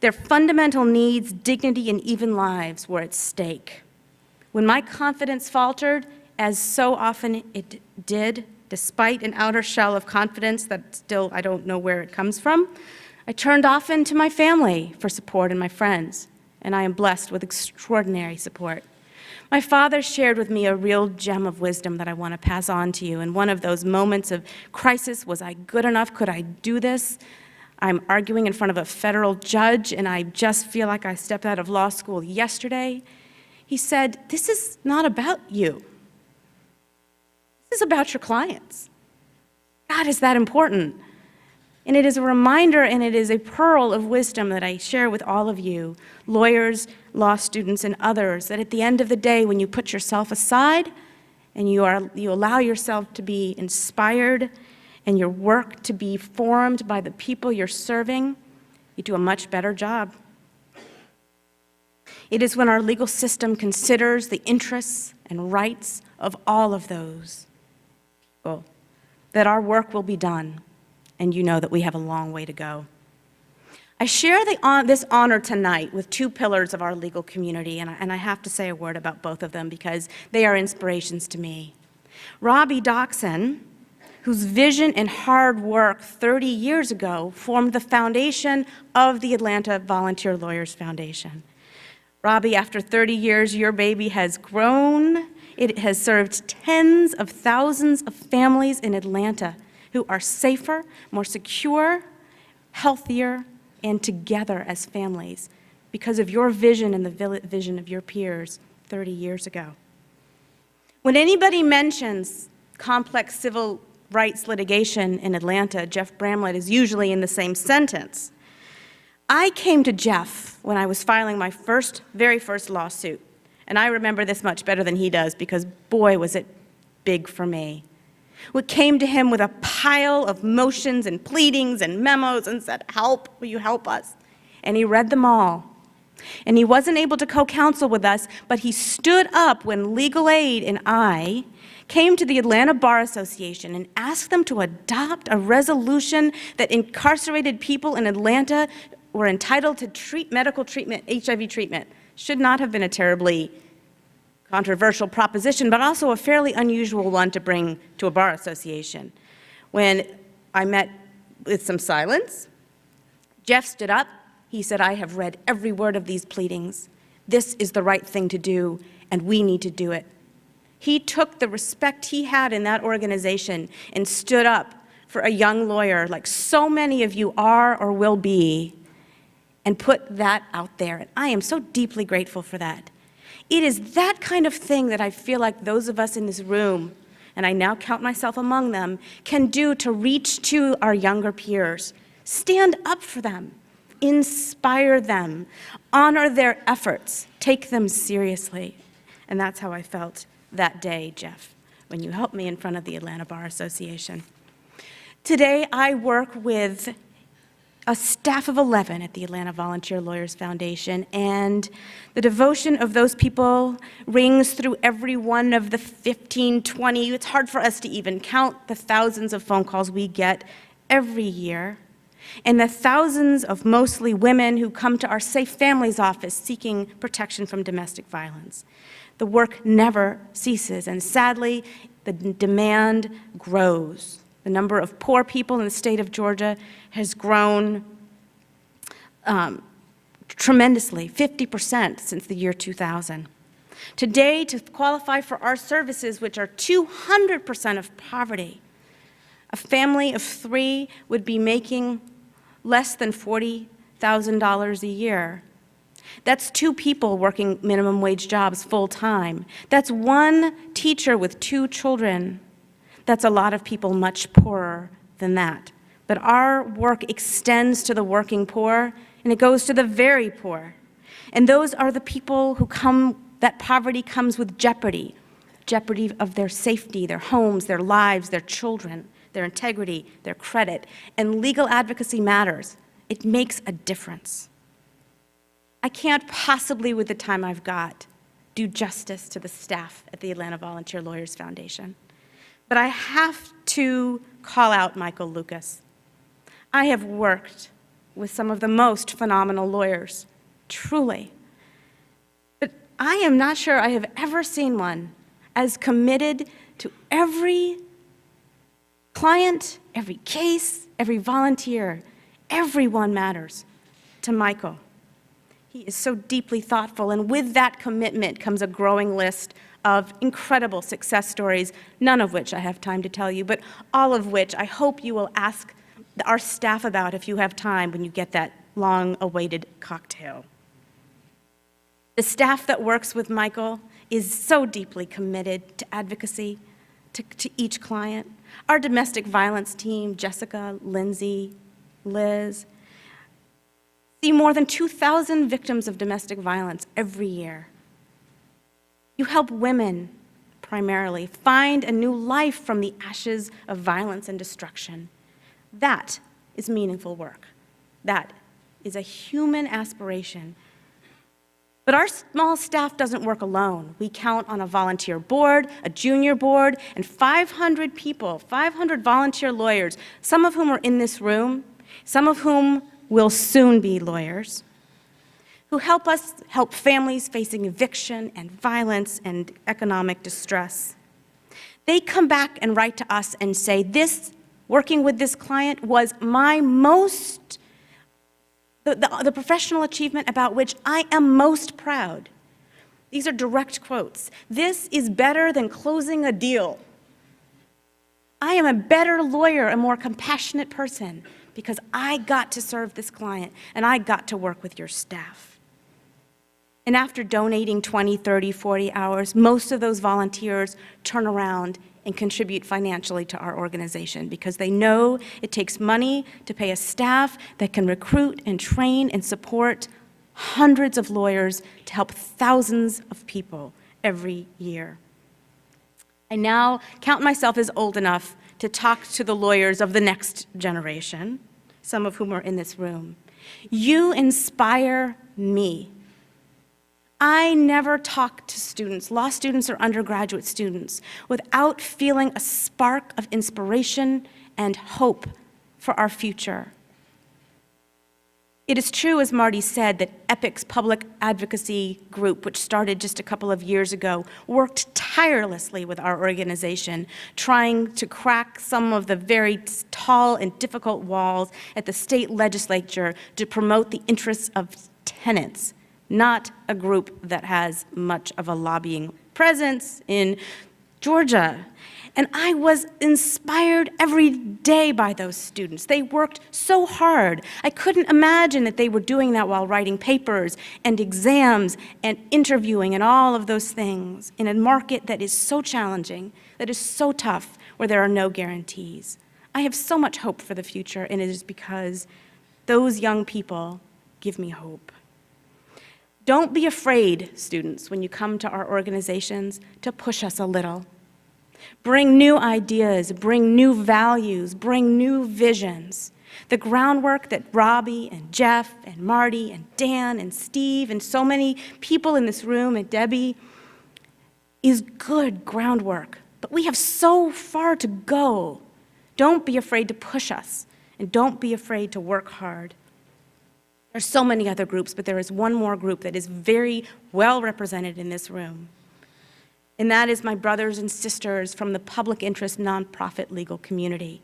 their fundamental needs, dignity, and even lives were at stake. When my confidence faltered, as so often it did, despite an outer shell of confidence that still I don't know where it comes from, I turned often to my family for support and my friends, and I am blessed with extraordinary support. My father shared with me a real gem of wisdom that I want to pass on to you. In one of those moments of crisis, was I good enough? Could I do this? I'm arguing in front of a federal judge, and I just feel like I stepped out of law school yesterday. He said, "This is not about you. This is about your clients. God, is that important?" And it is a reminder, and it is a pearl of wisdom that I share with all of you, lawyers, law students, and others, that at the end of the day, when you put yourself aside and you allow yourself to be inspired and your work to be formed by the people you're serving, you do a much better job. It is when our legal system considers the interests and rights of all of those people that our work will be done. And you know that we have a long way to go. I share this honor tonight with two pillars of our legal community, and I have to say a word about both of them because they are inspirations to me. Robbie Doxson, whose vision and hard work 30 years ago formed the foundation of the Atlanta Volunteer Lawyers Foundation. Robbie, after 30 years, your baby has grown. It has served tens of thousands of families in Atlanta who are safer, more secure, healthier, and together as families because of your vision and the vision of your peers 30 years ago. When anybody mentions complex civil rights litigation in Atlanta, Jeff Bramlett is usually in the same sentence. I came to Jeff when I was filing my very first lawsuit, and I remember this much better than he does because, boy, was it big for me. We came to him with a pile of motions and pleadings and memos and said, "Help, will you help us?" And he read them all. And he wasn't able to co-counsel with us, but he stood up when Legal Aid and I came to the Atlanta Bar Association and asked them to adopt a resolution that incarcerated people in Atlanta were entitled to medical treatment, HIV treatment. Should not have been a terribly controversial proposition, but also a fairly unusual one to bring to a bar association. When I met with some silence, Jeff stood up. He said, "I have read every word of these pleadings. This is the right thing to do, and we need to do it." He took the respect he had in that organization and stood up for a young lawyer, like so many of you are or will be, and put that out there. And I am so deeply grateful for that. It is that kind of thing that I feel like those of us in this room, and I now count myself among them, can do to reach to our younger peers. Stand up for them, inspire them, honor their efforts, take them seriously. And that's how I felt that day, Jeff, when you helped me in front of the Atlanta Bar Association. Today, I work with a staff of 11 at the Atlanta Volunteer Lawyers Foundation, and the devotion of those people rings through every one of the 15, 20, it's hard for us to even count the thousands of phone calls we get every year, and the thousands of mostly women who come to our Safe Families office seeking protection from domestic violence. The work never ceases, and sadly, the demand grows. The number of poor people in the state of Georgia has grown tremendously, 50% since the year 2000. Today, to qualify for our services, which are 200% of poverty, a family of 3 would be making less than $40,000 a year. That's 2 people working minimum wage jobs full-time. That's 1 teacher with 2 children. That's a lot of people much poorer than that. But our work extends to the working poor, and it goes to the very poor. And those are the people who that poverty comes with jeopardy of their safety, their homes, their lives, their children, their integrity, their credit. And legal advocacy matters. It makes a difference. I can't possibly, with the time I've got, do justice to the staff at the Atlanta Volunteer Lawyers Foundation. But I have to call out Michael Lucas. I have worked with some of the most phenomenal lawyers, truly. But I am not sure I have ever seen one as committed to every client, every case, every volunteer. Everyone matters to Michael. He is so deeply thoughtful, and with that commitment comes a growing list of incredible success stories, none of which I have time to tell you, but all of which I hope you will ask our staff about if you have time when you get that long-awaited cocktail. The staff that works with Michael is so deeply committed to advocacy, to each client. Our domestic violence team, Jessica, Lindsay, Liz, see more than 2,000 victims of domestic violence every year. You help women, primarily, find a new life from the ashes of violence and destruction. That is meaningful work. That is a human aspiration. But our small staff doesn't work alone. We count on a volunteer board, a junior board, and 500 people, 500 volunteer lawyers, some of whom are in this room, some of whom will soon be lawyers, who help us help families facing eviction and violence and economic distress. They come back and write to us and say, working with this client was my most, the professional achievement about which I am most proud. These are direct quotes. This is better than closing a deal. I am a better lawyer, a more compassionate person, because I got to serve this client and I got to work with your staff. And after donating 20, 30, 40 hours, most of those volunteers turn around and contribute financially to our organization because they know it takes money to pay a staff that can recruit and train and support hundreds of lawyers to help thousands of people every year. I now count myself as old enough to talk to the lawyers of the next generation, some of whom are in this room. You inspire me. I never talk to students, law students or undergraduate students, without feeling a spark of inspiration and hope for our future. It is true, as Marty said, that EPIC's public advocacy group, which started just a couple of years ago, worked tirelessly with our organization, trying to crack some of the very tall and difficult walls at the state legislature to promote the interests of tenants, not a group that has much of a lobbying presence in Georgia. And I was inspired every day by those students. They worked so hard. I couldn't imagine that they were doing that while writing papers and exams and interviewing and all of those things in a market that is so challenging, that is so tough, where there are no guarantees. I have so much hope for the future, and it is because those young people give me hope. Don't be afraid, students, when you come to our organizations, to push us a little. Bring new ideas, bring new values, bring new visions. The groundwork that Robbie and Jeff and Marty and Dan and Steve and so many people in this room and Debbie is good groundwork, but we have so far to go. Don't be afraid to push us, and don't be afraid to work hard. There's so many other groups, but there is one more group that is very well represented in this room. And that is my brothers and sisters from the public interest nonprofit legal community.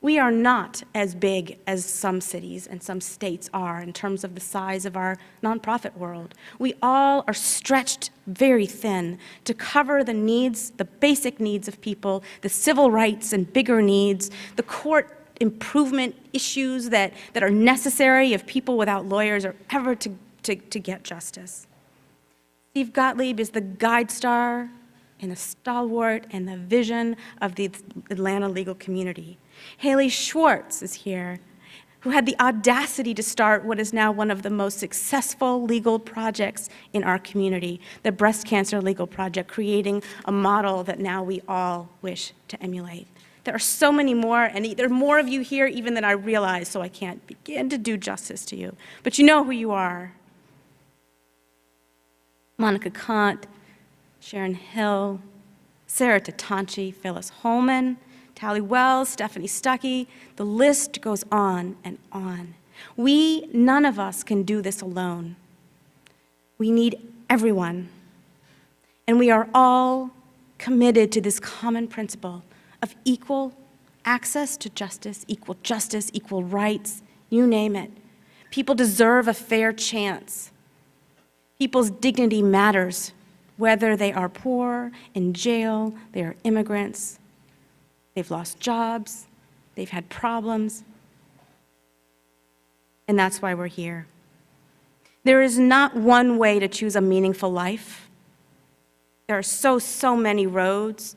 We are not as big as some cities and some states are in terms of the size of our nonprofit world. We all are stretched very thin to cover the needs, the basic needs of people, the civil rights and bigger needs, the court improvement issues that are necessary if people without lawyers are ever to get justice. Steve Gottlieb is the guide star and the stalwart and the vision of the Atlanta legal community. Haley Schwartz is here, who had the audacity to start what is now one of the most successful legal projects in our community, the Breast Cancer Legal Project, creating a model that now we all wish to emulate. There are so many more, and there are more of you here even than I realize, so I can't begin to do justice to you. But you know who you are. Monica Kant, Sharon Hill, Sarah Tatanchi, Phyllis Holman, Tally Wells, Stephanie Stuckey, the list goes on and on. None of us can do this alone. We need everyone. And we are all committed to this common principle of equal access to justice, equal rights, you name it. People deserve a fair chance. People's dignity matters, whether they are poor, in jail, they are immigrants, they've lost jobs, they've had problems, and that's why we're here. There is not one way to choose a meaningful life. There are so many roads.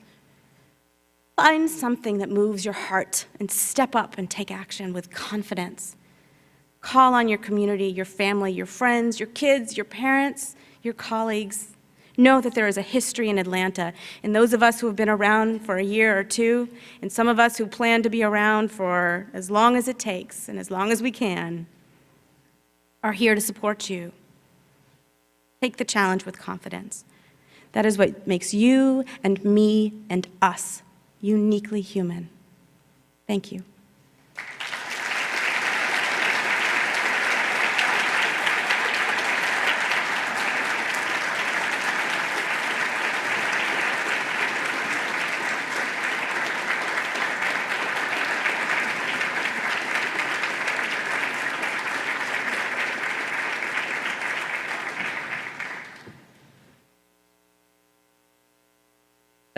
Find something that moves your heart and step up and take action with confidence. Call on your community, your family, your friends, your kids, your parents, your colleagues. Know that there is a history in Atlanta, and those of us who have been around for a year or two, and some of us who plan to be around for as long as it takes and as long as we can, are here to support you. Take the challenge with confidence. That is what makes you and me and us uniquely human. Thank you.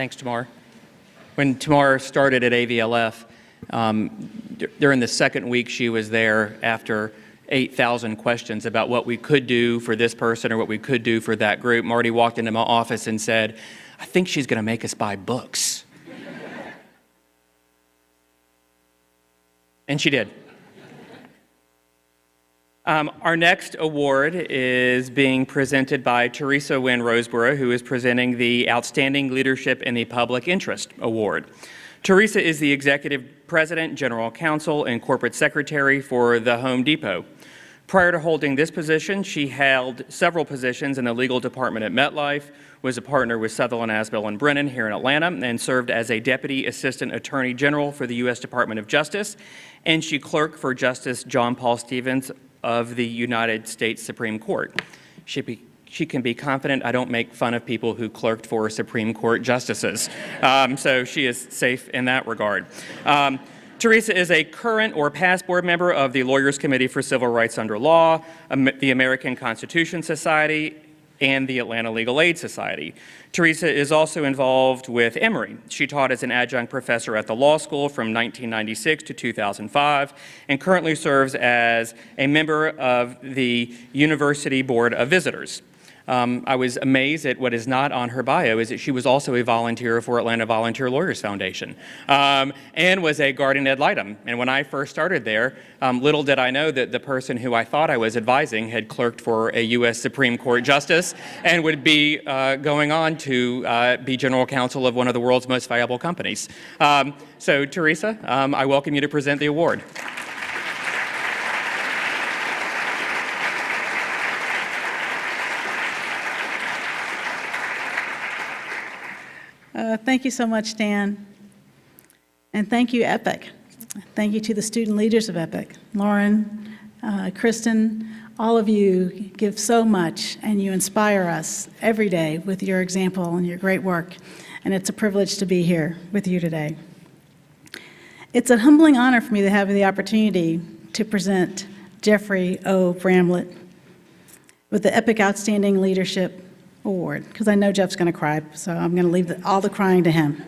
Thanks, Tamar. When Tamar started at AVLF, during the second week she was there, after 8,000 questions about what we could do for this person or what we could do for that group, Marty walked into my office and said, "I think she's going to make us buy books." And she did. Our next award is being presented by Teresa Wynn Roseborough, who is presenting the Outstanding Leadership in the Public Interest Award. Teresa is the Executive President, General Counsel, and Corporate Secretary for the Home Depot. Prior to holding this position, she held several positions in the legal department at MetLife, was a partner with Sutherland, Asbell, and Brennan here in Atlanta, and served as a Deputy Assistant Attorney General for the U.S. Department of Justice, and she clerked for Justice John Paul Stevens of the United States Supreme Court. She can be confident I don't make fun of people who clerked for Supreme Court justices, so she is safe in that regard. Teresa is a current or past board member of the Lawyers Committee for Civil Rights Under Law, the American Constitution Society, and the Atlanta Legal Aid Society. Teresa is also involved with Emory. She taught as an adjunct professor at the law school from 1996 to 2005 and currently serves as a member of the University Board of Visitors. I was amazed at what is not on her bio is that she was also a volunteer for Atlanta Volunteer Lawyers Foundation and was a guardian ad litem. And when I first started there, little did I know that the person who I thought I was advising had clerked for a U.S. Supreme Court justice and would be going on to be general counsel of one of the world's most valuable companies. So Teresa, I welcome you to present the award. Thank you so much, Dan. And thank you, EPIC. Thank you to the student leaders of EPIC. Lauren, Kristen, all of you give so much and you inspire us every day with your example and your great work. And it's a privilege to be here with you today. It's a humbling honor for me to have the opportunity to present Jeffrey O. Bramlett with the EPIC Outstanding Leadership Award, because I know Jeff's going to cry, so I'm going to leave all the crying to him.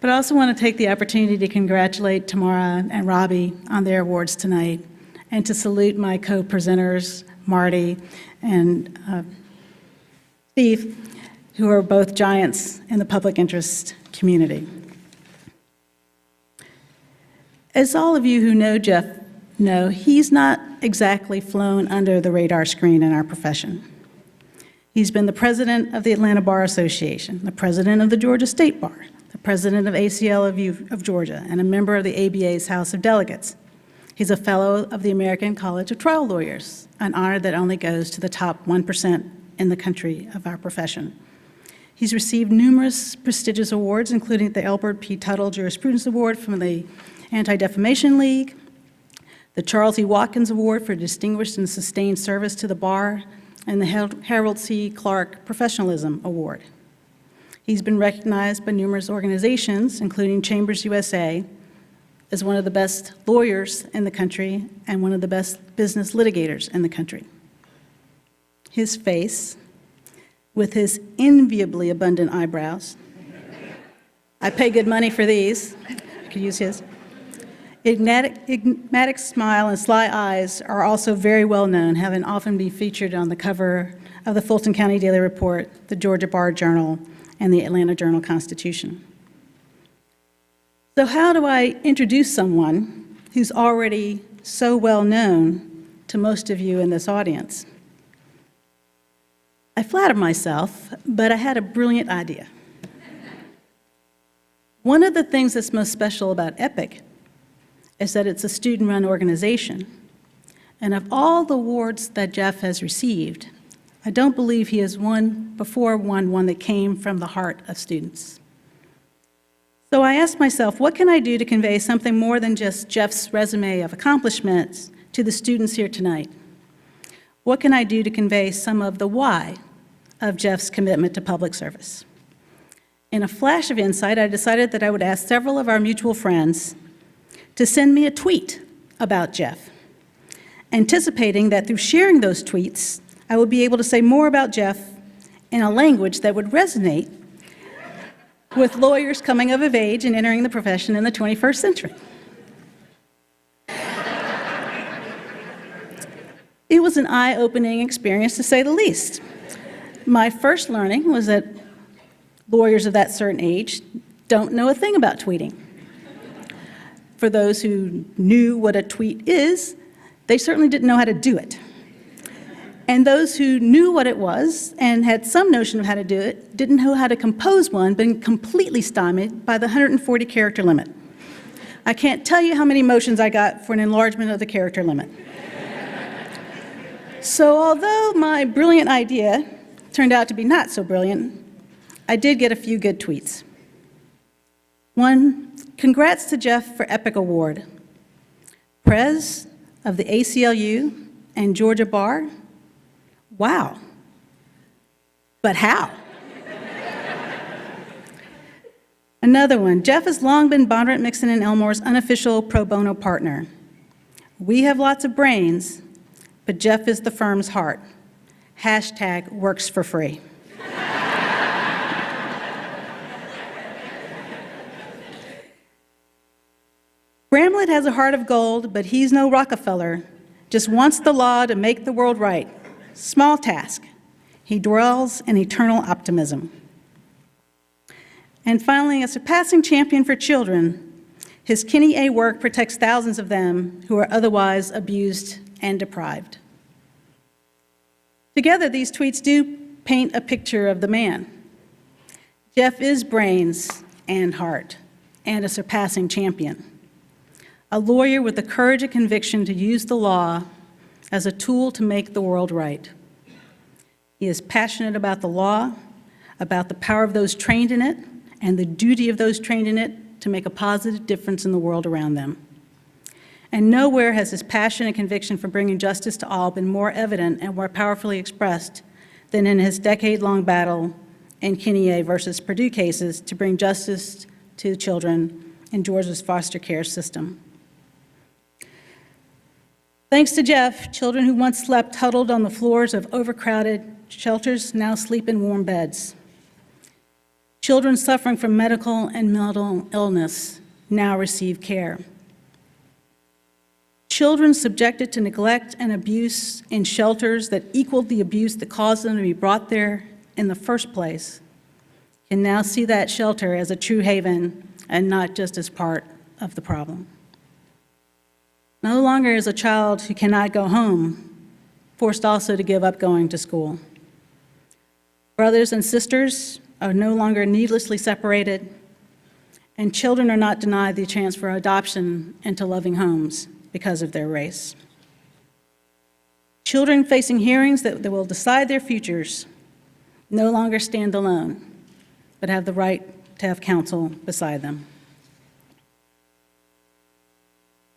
But I also want to take the opportunity to congratulate Tamara and Robbie on their awards tonight, and to salute my co-presenters, Marty and Steve, who are both giants in the public interest community. As all of you who know Jeff know, he's not exactly flown under the radar screen in our profession. He's been the president of the Atlanta Bar Association, the president of the Georgia State Bar, the president of ACL of Georgia, and a member of the ABA's House of Delegates. He's a fellow of the American College of Trial Lawyers, an honor that only goes to the top 1% in the country of our profession. He's received numerous prestigious awards, including the Elbert P. Tuttle Jurisprudence Award from the Anti-Defamation League, the Charles E. Watkins Award for Distinguished and Sustained Service to the Bar, and the Harold C. Clark Professionalism Award. He's been recognized by numerous organizations, including Chambers USA, as one of the best lawyers in the country and one of the best business litigators in the country. His face, with his enviably abundant eyebrows, I pay good money for these, I could use his, enigmatic smile and sly eyes are also very well known, having often been featured on the cover of the Fulton County Daily Report, the Georgia Bar Journal, and the Atlanta Journal-Constitution. So how do I introduce someone who's already so well known to most of you in this audience? I flatter myself, but I had a brilliant idea. One of the things that's most special about EPIC is that it's a student-run organization. And of all the awards that Jeff has received, I don't believe he has won one that came from the heart of students. So I asked myself, what can I do to convey something more than just Jeff's resume of accomplishments to the students here tonight? What can I do to convey some of the why of Jeff's commitment to public service? In a flash of insight, I decided that I would ask several of our mutual friends to send me a tweet about Jeff, anticipating that through sharing those tweets, I would be able to say more about Jeff in a language that would resonate with lawyers coming of age and entering the profession in the 21st century. It was an eye-opening experience, to say the least. My first learning was that lawyers of that certain age don't know a thing about tweeting. For those who knew what a tweet is, they certainly didn't know how to do it. And those who knew what it was and had some notion of how to do it didn't know how to compose one, been completely stymied by the 140-character limit. I can't tell you how many motions I got for an enlargement of the character limit. So although my brilliant idea turned out to be not so brilliant, I did get a few good tweets. One, congrats to Jeff for Epic Award. Prez of the ACLU and Georgia Bar. Wow. But how? Another one, Jeff has long been Bondurant, Mixon, and Elmore's unofficial pro bono partner. We have lots of brains, but Jeff is the firm's heart. Hashtag works for free. Bramlett has a heart of gold, but he's no Rockefeller. Just wants the law to make the world right. Small task. He dwells in eternal optimism. And finally, a surpassing champion for children. His Kinney A work protects thousands of them who are otherwise abused and deprived. Together, these tweets do paint a picture of the man. Jeff is brains and heart, and a surpassing champion. A lawyer with the courage and conviction to use the law as a tool to make the world right. He is passionate about the law, about the power of those trained in it, and the duty of those trained in it to make a positive difference in the world around them. And nowhere has his passion and conviction for bringing justice to all been more evident and more powerfully expressed than in his decade-long battle in Kinney A versus Purdue cases to bring justice to children in Georgia's foster care system. Thanks to Jeff, children who once slept huddled on the floors of overcrowded shelters now sleep in warm beds. Children suffering from medical and mental illness now receive care. Children subjected to neglect and abuse in shelters that equaled the abuse that caused them to be brought there in the first place can now see that shelter as a true haven and not just as part of the problem. No longer is a child who cannot go home forced also to give up going to school. Brothers and sisters are no longer needlessly separated, and children are not denied the chance for adoption into loving homes because of their race. Children facing hearings that will decide their futures no longer stand alone, but have the right to have counsel beside them.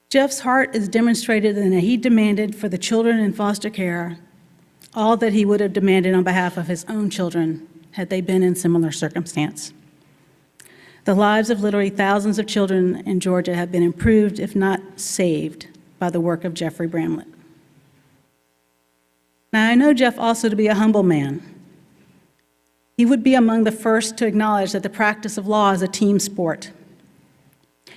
Jeff's heart is demonstrated in that he demanded for the children in foster care all that he would have demanded on behalf of his own children had they been in similar circumstance. The lives of literally thousands of children in Georgia have been improved, if not saved, by the work of Jeffrey Bramlett. Now, I know Jeff also to be a humble man. He would be among the first to acknowledge that the practice of law is a team sport,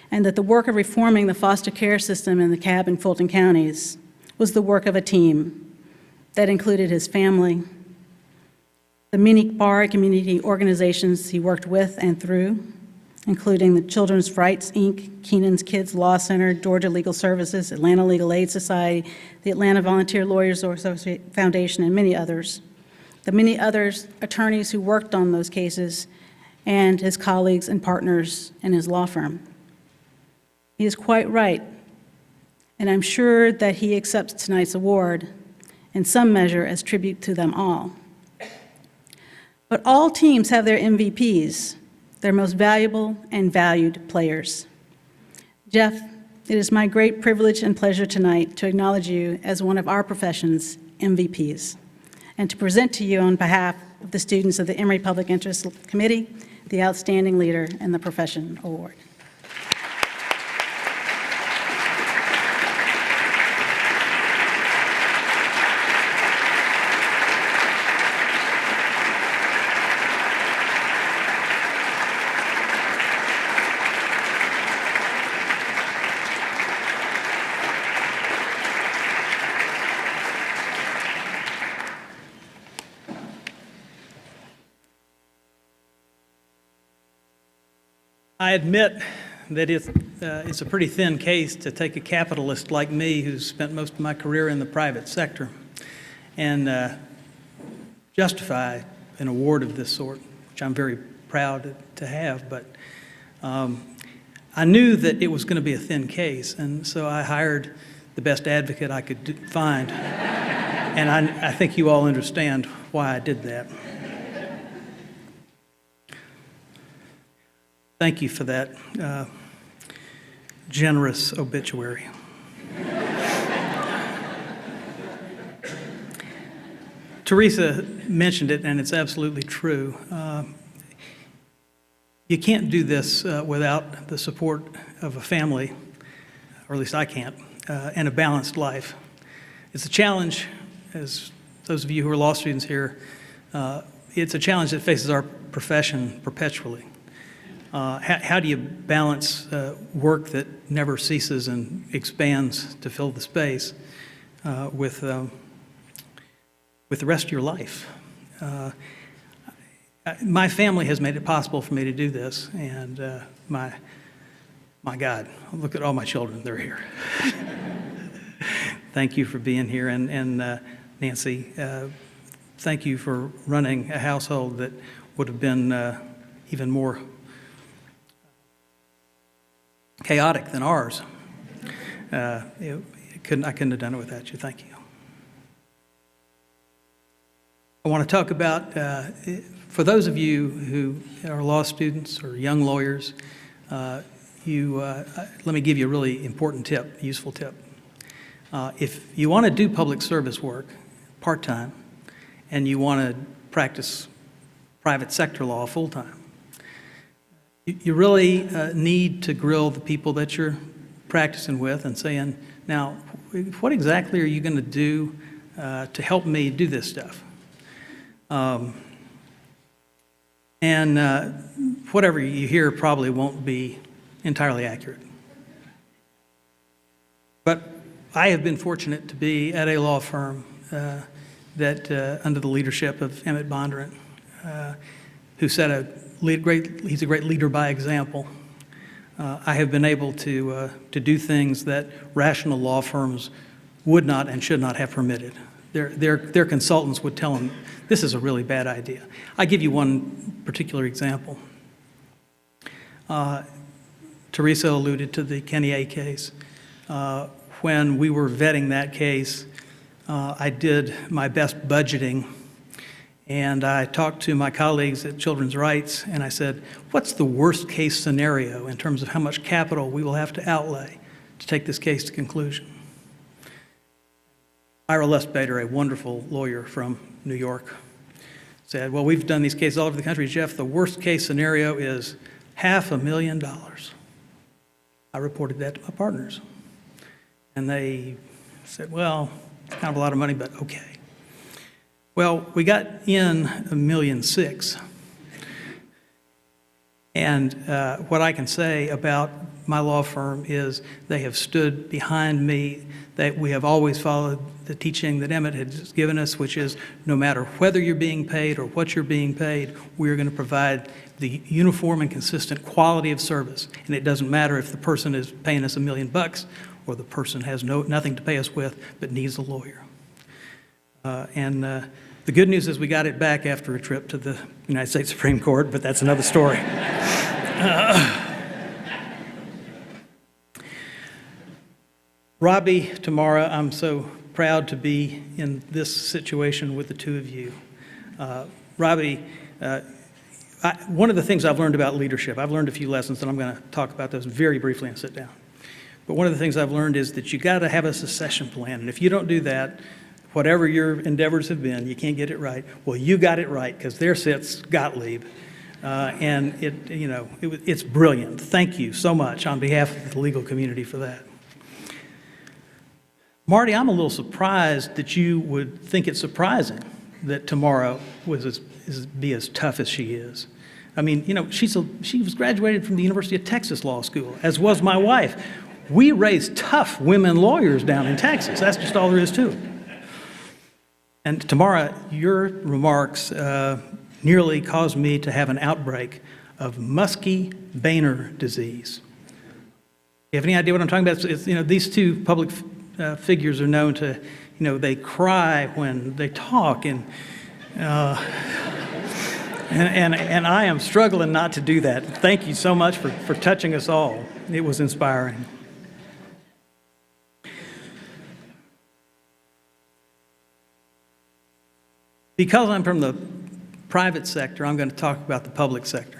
and that the work of reforming the foster care system in the Cobb and Fulton counties was the work of a team that included his family, the many bar community organizations he worked with and through, including the Children's Rights, Inc., Keenan's Kids Law Center, Georgia Legal Services, Atlanta Legal Aid Society, the Atlanta Volunteer Lawyers Foundation, and many others. The many others attorneys who worked on those cases, and his colleagues and partners in his law firm. He is quite right, and I'm sure that he accepts tonight's award in some measure as tribute to them all. But all teams have their MVPs, their most valuable and valued players. Jeff, it is my great privilege and pleasure tonight to acknowledge you as one of our profession's MVPs, and to present to you on behalf of the students of the Emory Public Interest Committee, the Outstanding Leader in the Profession Award. I admit that it's a pretty thin case to take a capitalist like me who's spent most of my career in the private sector and justify an award of this sort, which I'm very proud to have. But I knew that it was going to be a thin case, and so I hired the best advocate I could find. And I think you all understand why I did that. Thank you for that generous obituary. Teresa mentioned it, and it's absolutely true. You can't do this without the support of a family, or at least I can't, and a balanced life. It's a challenge, as those of you who are law students here, it's a challenge that faces our profession perpetually. How do you balance work that never ceases and expands to fill the space with the rest of your life? My family has made it possible for me to do this, and my God, look at all my children, they're here. Thank you for being here, and Nancy, thank you for running a household that would have been even more chaotic than ours. I couldn't have done it without you. Thank you. I want to talk about, for those of you who are law students or young lawyers, let me give you a really important tip, useful tip. If you want to do public service work part-time and you want to practice private sector law full-time, you really need to grill the people that you're practicing with and saying, now, what exactly are you going to do to help me do this stuff? Whatever you hear probably won't be entirely accurate. But I have been fortunate to be at a law firm that, under the leadership of Emmett Bondurant, who he's a great leader by example. I have been able to do things that rational law firms would not and should not have permitted. Their consultants would tell them, this is a really bad idea. I give you one particular example. Teresa alluded to the Kenny A case. When we were vetting that case, I did my best budgeting, and I talked to my colleagues at Children's Rights, and I said, what's the worst case scenario in terms of how much capital we will have to outlay to take this case to conclusion? Ira Lustbader, a wonderful lawyer from New York, said, well, we've done these cases all over the country, Jeff. The worst case scenario is $500,000. I reported that to my partners. And they said, well, it's kind of a lot of money, but okay. Well, we got in $1.6 million. And what I can say about my law firm is they have stood behind me, that we have always followed the teaching that Emmett has given us, which is no matter whether you're being paid or what you're being paid, we're going to provide the uniform and consistent quality of service. And it doesn't matter if the person is paying us $1 million or the person has nothing to pay us with but needs a lawyer. The good news is we got it back after a trip to the United States Supreme Court, but that's another story. Robbie, Tamara, I'm so proud to be in this situation with the two of you. Robbie, one of the things I've learned about leadership, I've learned a few lessons, and I'm going to talk about those very briefly and sit down. But one of the things I've learned is that you got to have a succession plan, and if you don't do that, whatever your endeavors have been, you can't get it right. Well, you got it right, because there sits Gottlieb, and it's brilliant. Thank you so much on behalf of the legal community for that. Marty, I'm a little surprised that you would think it surprising that Tamara be as tough as she is. I mean, she was graduated from the University of Texas Law School, as was my wife. We raise tough women lawyers down in Texas. That's just all there is to it. And Tamara, your remarks nearly caused me to have an outbreak of Muskie-Bainer disease. You have any idea what I'm talking about? These two public figures are known to, they cry when they talk, and I am struggling not to do that. Thank you so much for touching us all. It was inspiring. Because I'm from the private sector, I'm going to talk about the public sector.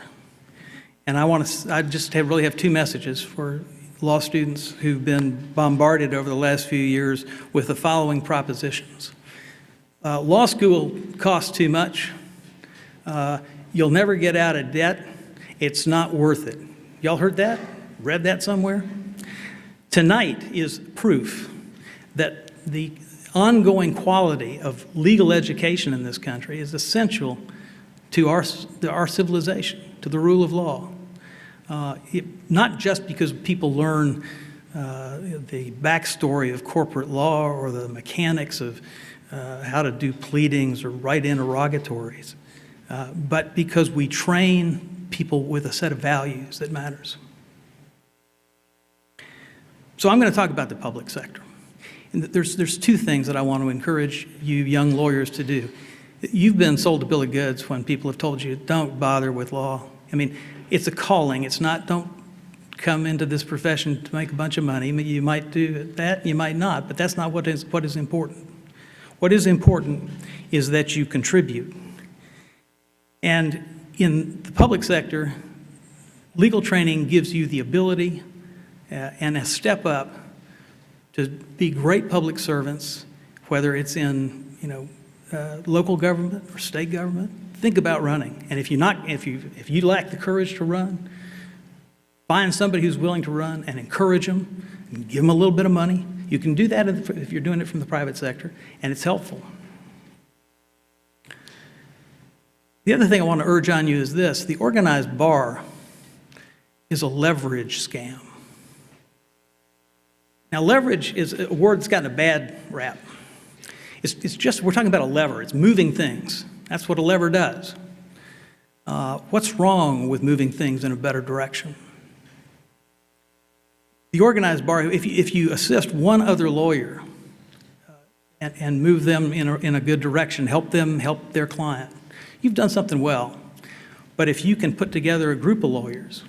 And I just really have two messages for law students who've been bombarded over the last few years with the following propositions. Law school costs too much. You'll never get out of debt. It's not worth it. Y'all heard that? Read that somewhere? Tonight is proof that the ongoing quality of legal education in this country is essential to our civilization, to the rule of law. Not just because people learn the backstory of corporate law or the mechanics of how to do pleadings or write interrogatories, but because we train people with a set of values that matters. So I'm going to talk about the public sector. And there's two things that I want to encourage you young lawyers to do. You've been sold a bill of goods when people have told you, don't bother with law. I mean, it's a calling. It's not, don't come into this profession to make a bunch of money. You might do that, you might not, but that's not what is important. What is important is that you contribute. And in the public sector, legal training gives you the ability and a step up to be great public servants, whether it's in local government or state government. Think about running, and if you lack the courage to run, find somebody who's willing to run and encourage them, and give them a little bit of money. You can do that if you're doing it from the private sector, and it's helpful. The other thing I want to urge on you is this: the organized bar is a leverage scam. Now, leverage is a word that's gotten a bad rap. It's just, we're talking about a lever. It's moving things. That's what a lever does. What's wrong with moving things in a better direction? The organized bar, if you assist one other lawyer and move them in a good direction, help them help their client, you've done something well. But if you can put together a group of lawyers,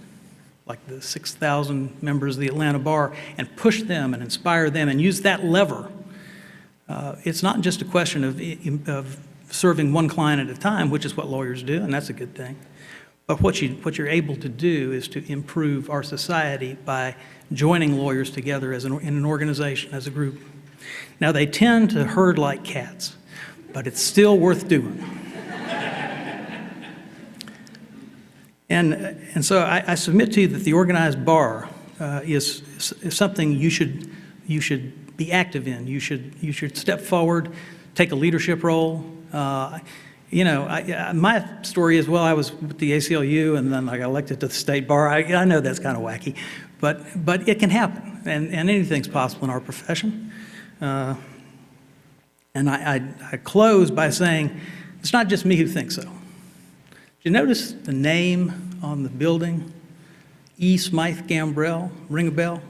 like the 6,000 members of the Atlanta Bar, and push them and inspire them and use that lever, it's not just a question of serving one client at a time, which is what lawyers do, and that's a good thing. But what you're able to do is to improve our society by joining lawyers together in an organization, as a group. Now, they tend to herd like cats, but it's still worth doing. And so I submit to you that the organized bar is something you should be active in. You should step forward, take a leadership role. My story is, well, I was with the ACLU and then I got elected to the state bar. I know that's kind of wacky, but it can happen, and anything's possible in our profession. And I close by saying, it's not just me who thinks so. Did you notice the name on the building? E. Smythe Gambrell, ring a bell?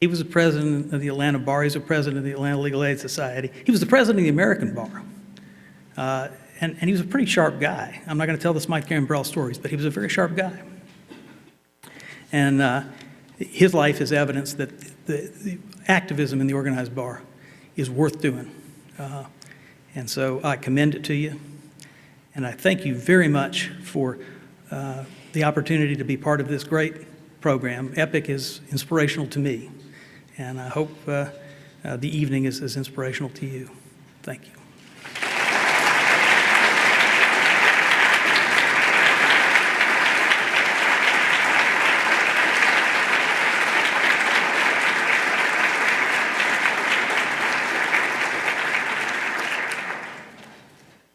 He was the president of the Atlanta Bar. He's the president of the Atlanta Legal Aid Society. He was the president of the American Bar. And he was a pretty sharp guy. I'm not going to tell the Smythe Gambrell stories, but he was a very sharp guy. And his life is evidence that the activism in the organized bar is worth doing. And so I commend it to you. And I thank you very much for the opportunity to be part of this great program. EPIC is inspirational to me, and I hope the evening is as inspirational to you. Thank you.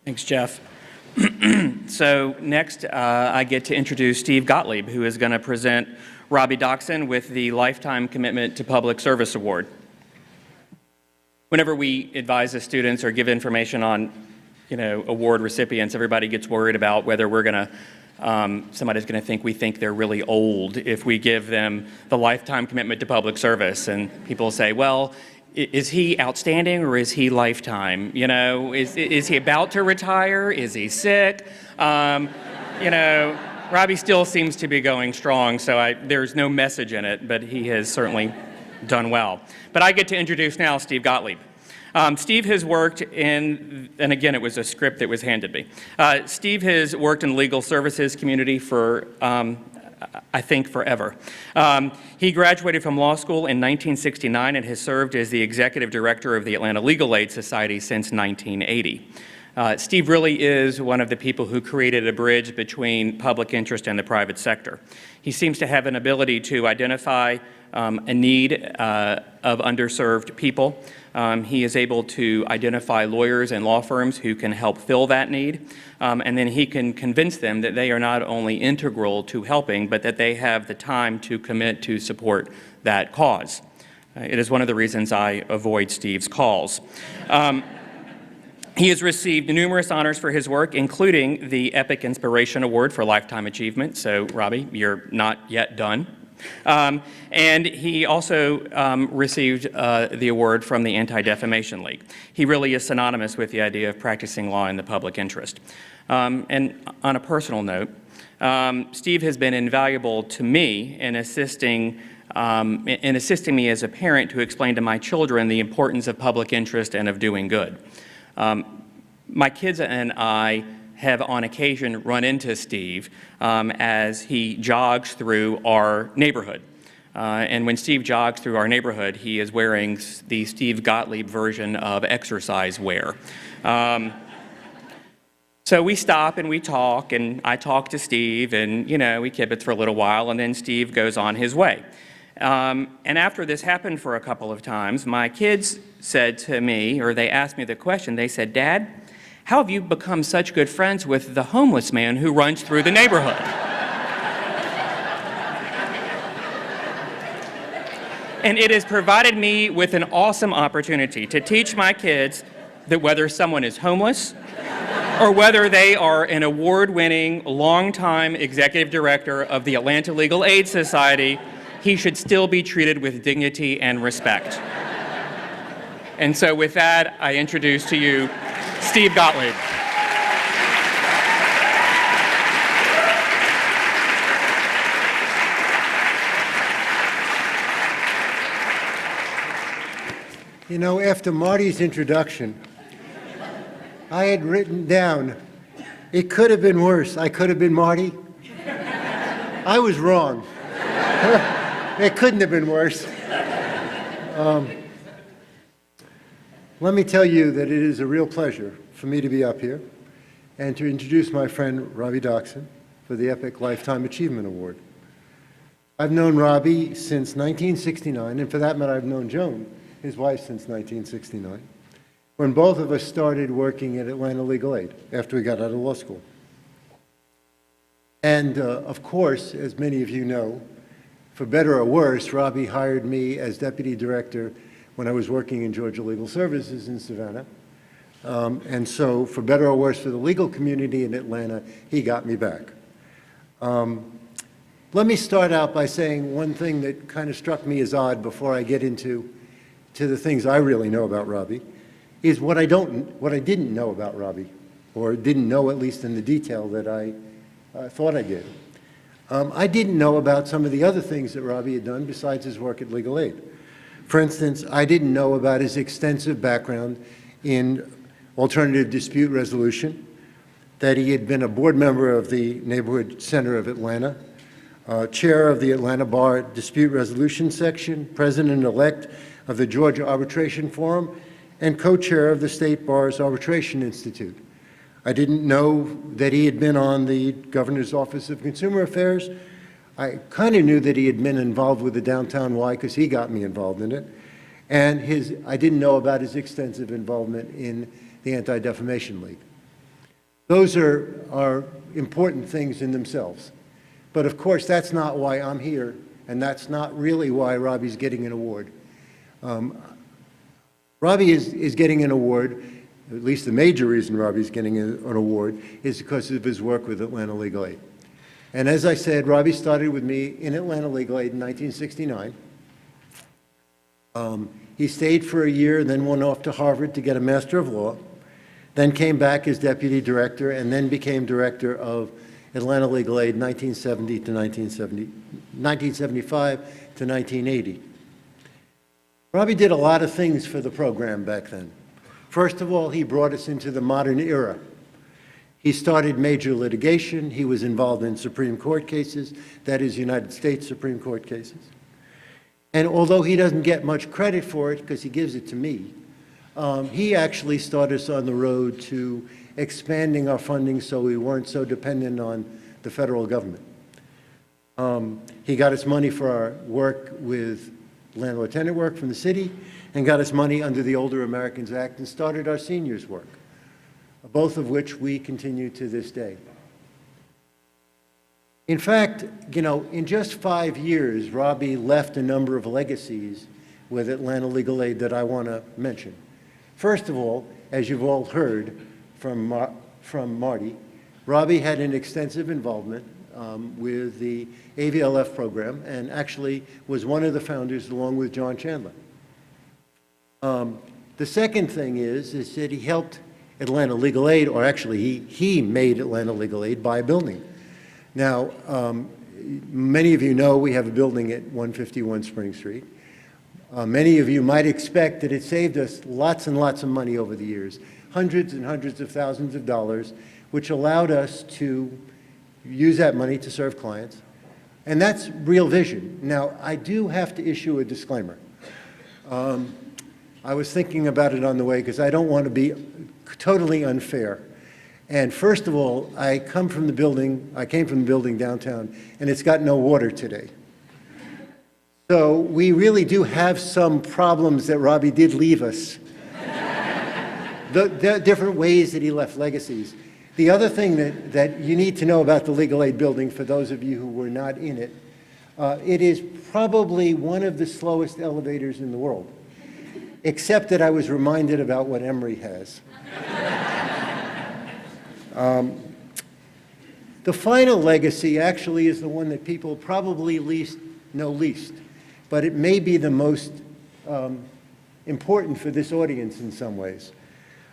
Thanks, Jeff. So next, I get to introduce Steve Gottlieb, who is going to present Robbie Doxson with the Lifetime Commitment to Public Service Award. Whenever we advise the students or give information on, award recipients, everybody gets worried about whether we're going to somebody's going to think we think they're really old if we give them the lifetime commitment to public service. And people say, well, is he outstanding or is he lifetime? You know, is he about to retire? Is he sick? You know, Robbie still seems to be going strong, so there's no message in it, but he has certainly done well. But I get to introduce now Steve Gottlieb. Steve has worked and again, it was a script that was handed me. Steve has worked in the legal services community for, I think, forever. He graduated from law school in 1969 and has served as the executive director of the Atlanta Legal Aid Society since 1980. Steve really is one of the people who created a bridge between public interest and the private sector. He seems to have an ability to identify a need of underserved people. He is able to identify lawyers and law firms who can help fill that need, and then he can convince them that they are not only integral to helping, but that they have the time to commit to support that cause. It is one of the reasons I avoid Steve's calls. He has received numerous honors for his work, including the Epic Inspiration Award for Lifetime Achievement. So, Robbie, you're not yet done. And he also received the award from the Anti-Defamation League. He really is synonymous with the idea of practicing law in the public interest. And on a personal note, Steve has been invaluable to me in assisting me as a parent to explain to my children the importance of public interest and of doing good. My kids and I have on occasion run into Steve as he jogs through our neighborhood. And when Steve jogs through our neighborhood, he is wearing the Steve Gottlieb version of exercise wear. So we stop and we talk, and I talk to Steve, and, you know, we kibitz for a little while, and then Steve goes on his way. And after this happened for a couple of times, my kids said to me, or they asked me the question, they said, "Dad, how have you become such good friends with the homeless man who runs through the neighborhood?" And it has provided me with an awesome opportunity to teach my kids that whether someone is homeless or whether they are an award-winning, longtime executive director of the Atlanta Legal Aid Society, he should still be treated with dignity and respect. And so with that, I introduce to you Steve Gottlieb. You know, after Marty's introduction, I had written down, it could have been worse. I could have been Marty. I was wrong. It couldn't have been worse. Let me tell you that it is a real pleasure for me to be up here and to introduce my friend Robbie Dockson for the Epic Lifetime Achievement Award. I've known Robbie since 1969, and for that matter, I've known Joan, his wife, since 1969, when both of us started working at Atlanta Legal Aid after we got out of law school. And of course, as many of you know, for better or worse, Robbie hired me as deputy director when I was working in Georgia Legal Services in Savannah. And so, for better or worse for the legal community in Atlanta, he got me back. Let me start out by saying one thing that kind of struck me as odd before I get into the things I really know about Robbie, is what I didn't know about Robbie, or didn't know at least in the detail that I thought I did. I didn't know about some of the other things that Robbie had done besides his work at Legal Aid. For instance, I didn't know about his extensive background in alternative dispute resolution, that he had been a board member of the Neighborhood Center of Atlanta, chair of the Atlanta Bar Dispute Resolution Section, president-elect of the Georgia Arbitration Forum, and co-chair of the State Bar's Arbitration Institute. I didn't know that he had been on the Governor's Office of Consumer Affairs. I kind of knew that he had been involved with the Downtown Y because he got me involved in it. And I didn't know about his extensive involvement in the Anti-Defamation League. Those are important things in themselves. But of course, that's not why I'm here, and that's not really why Robbie's getting an award. Robbie is getting an award, at least the major reason Robbie's getting an award, is because of his work with Atlanta Legal Aid. And as I said, Robbie started with me in Atlanta Legal Aid in 1969. He stayed for a year, then went off to Harvard to get a Master of Law, then came back as deputy director, and then became director of Atlanta Legal Aid 1975 to 1980. Robbie did a lot of things for the program back then. First of all, he brought us into the modern era. He started major litigation. He was involved in Supreme Court cases, that is, United States Supreme Court cases. And although he doesn't get much credit for it, because he gives it to me, he actually started us on the road to expanding our funding so we weren't so dependent on the federal government. He got us money for our work with landlord-tenant work from the city, and got us money under the Older Americans Act, and started our seniors work, both of which we continue to this day. In fact, you know, in just 5 years, Robbie left a number of legacies with Atlanta Legal Aid that I want to mention. First of all, as you've all heard from Marty, Robbie had an extensive involvement with the AVLF program, and actually was one of the founders along with John Chandler. The second thing is that he helped Atlanta Legal Aid, or actually he made Atlanta Legal Aid buy a building. Now, many of you know we have a building at 151 Spring Street. Many of you might expect that it saved us lots and lots of money over the years, hundreds and hundreds of thousands of dollars, which allowed us to use that money to serve clients. And that's real vision. Now, I do have to issue a disclaimer. I was thinking about it on the way because I don't want to be totally unfair. And first of all, I came from the building downtown, and it's got no water today. So we really do have some problems that Robbie did leave us. The different ways that he left legacies. The other thing that you need to know about the Legal Aid building, for those of you who were not in it, it is probably one of the slowest elevators in the world, except that I was reminded about what Emory has. The final legacy actually is the one that people probably know least, but it may be the most important for this audience in some ways.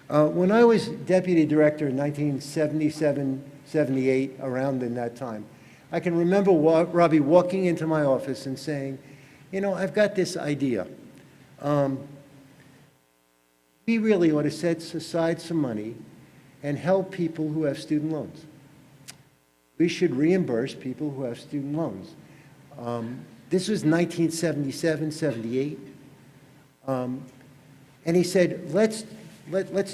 When I was deputy director in 1977, 78, around in that time, I can remember Robbie walking into my office and saying, you know, I've got this idea. We really ought to set aside some money and help people who have student loans. We should reimburse people who have student loans. This was 1977, 78. And he said, let's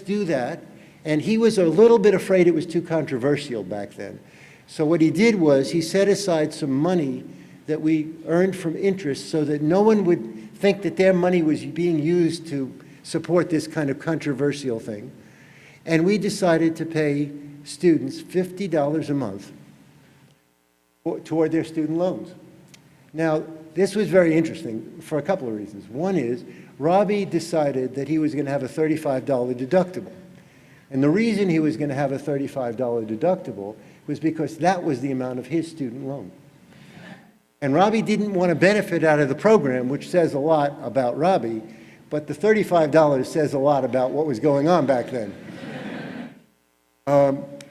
do that. And he was a little bit afraid it was too controversial back then. So what he did was he set aside some money that we earned from interest so that no one would think that their money was being used to support this kind of controversial thing. And we decided to pay students $50 a month toward their student loans. Now, this was very interesting for a couple of reasons. One is, Robbie decided that he was going to have a $35 deductible. And the reason he was going to have a $35 deductible was because that was the amount of his student loan. And Robbie didn't want to benefit out of the program, which says a lot about Robbie, but the $35 says a lot about what was going on back then.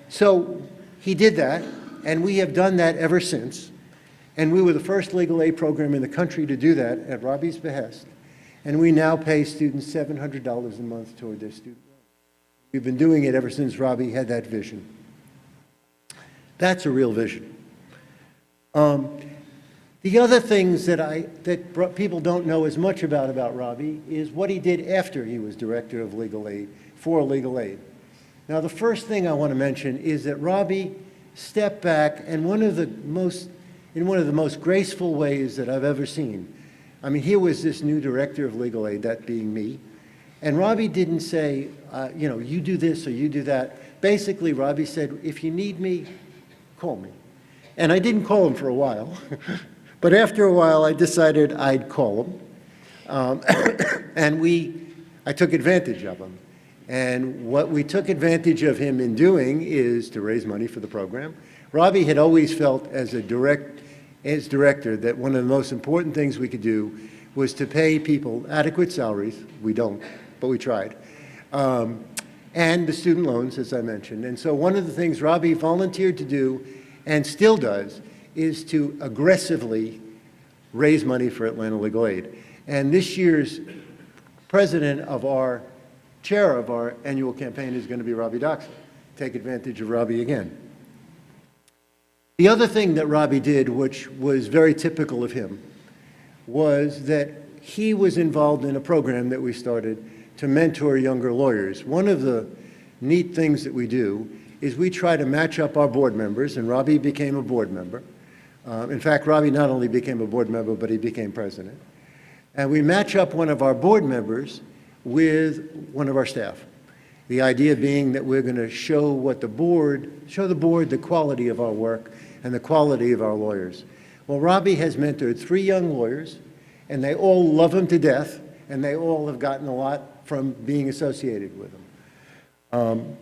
So he did that, and we have done that ever since. And we were the first legal aid program in the country to do that at Robbie's behest. And we now pay students $700 a month toward their student loan. We've been doing it ever since Robbie had that vision. That's a real vision. The other things that people don't know as much about Robbie is what he did after he was director of legal aid, for legal aid. Now, the first thing I want to mention is that Robbie stepped back, and in one of the most graceful ways that I've ever seen. I mean, here was this new director of legal aid, that being me, and Robbie didn't say, you know, you do this or you do that. Basically, Robbie said, if you need me, call me. And I didn't call him for a while, but after a while, I decided I'd call him, and I took advantage of him. And what we took advantage of him in doing is to raise money for the program. Robbie had always felt as director that one of the most important things we could do was to pay people adequate salaries. We don't, but we tried. And the student loans, as I mentioned. And so one of the things Robbie volunteered to do, and still does, is to aggressively raise money for Atlanta Legal Aid. And this year's chair of our annual campaign is going to be Robbie Doxey. Take advantage of Robbie again. The other thing that Robbie did, which was very typical of him, was that he was involved in a program that we started to mentor younger lawyers. One of the neat things that we do is we try to match up our board members, and Robbie became a board member. In fact, Robbie not only became a board member, but he became president. And we match up one of our board members with one of our staff. The idea being that we're going to show the board the quality of our work and the quality of our lawyers. Well, Robbie has mentored 3 young lawyers, and they all love him to death, and they all have gotten a lot from being associated with him.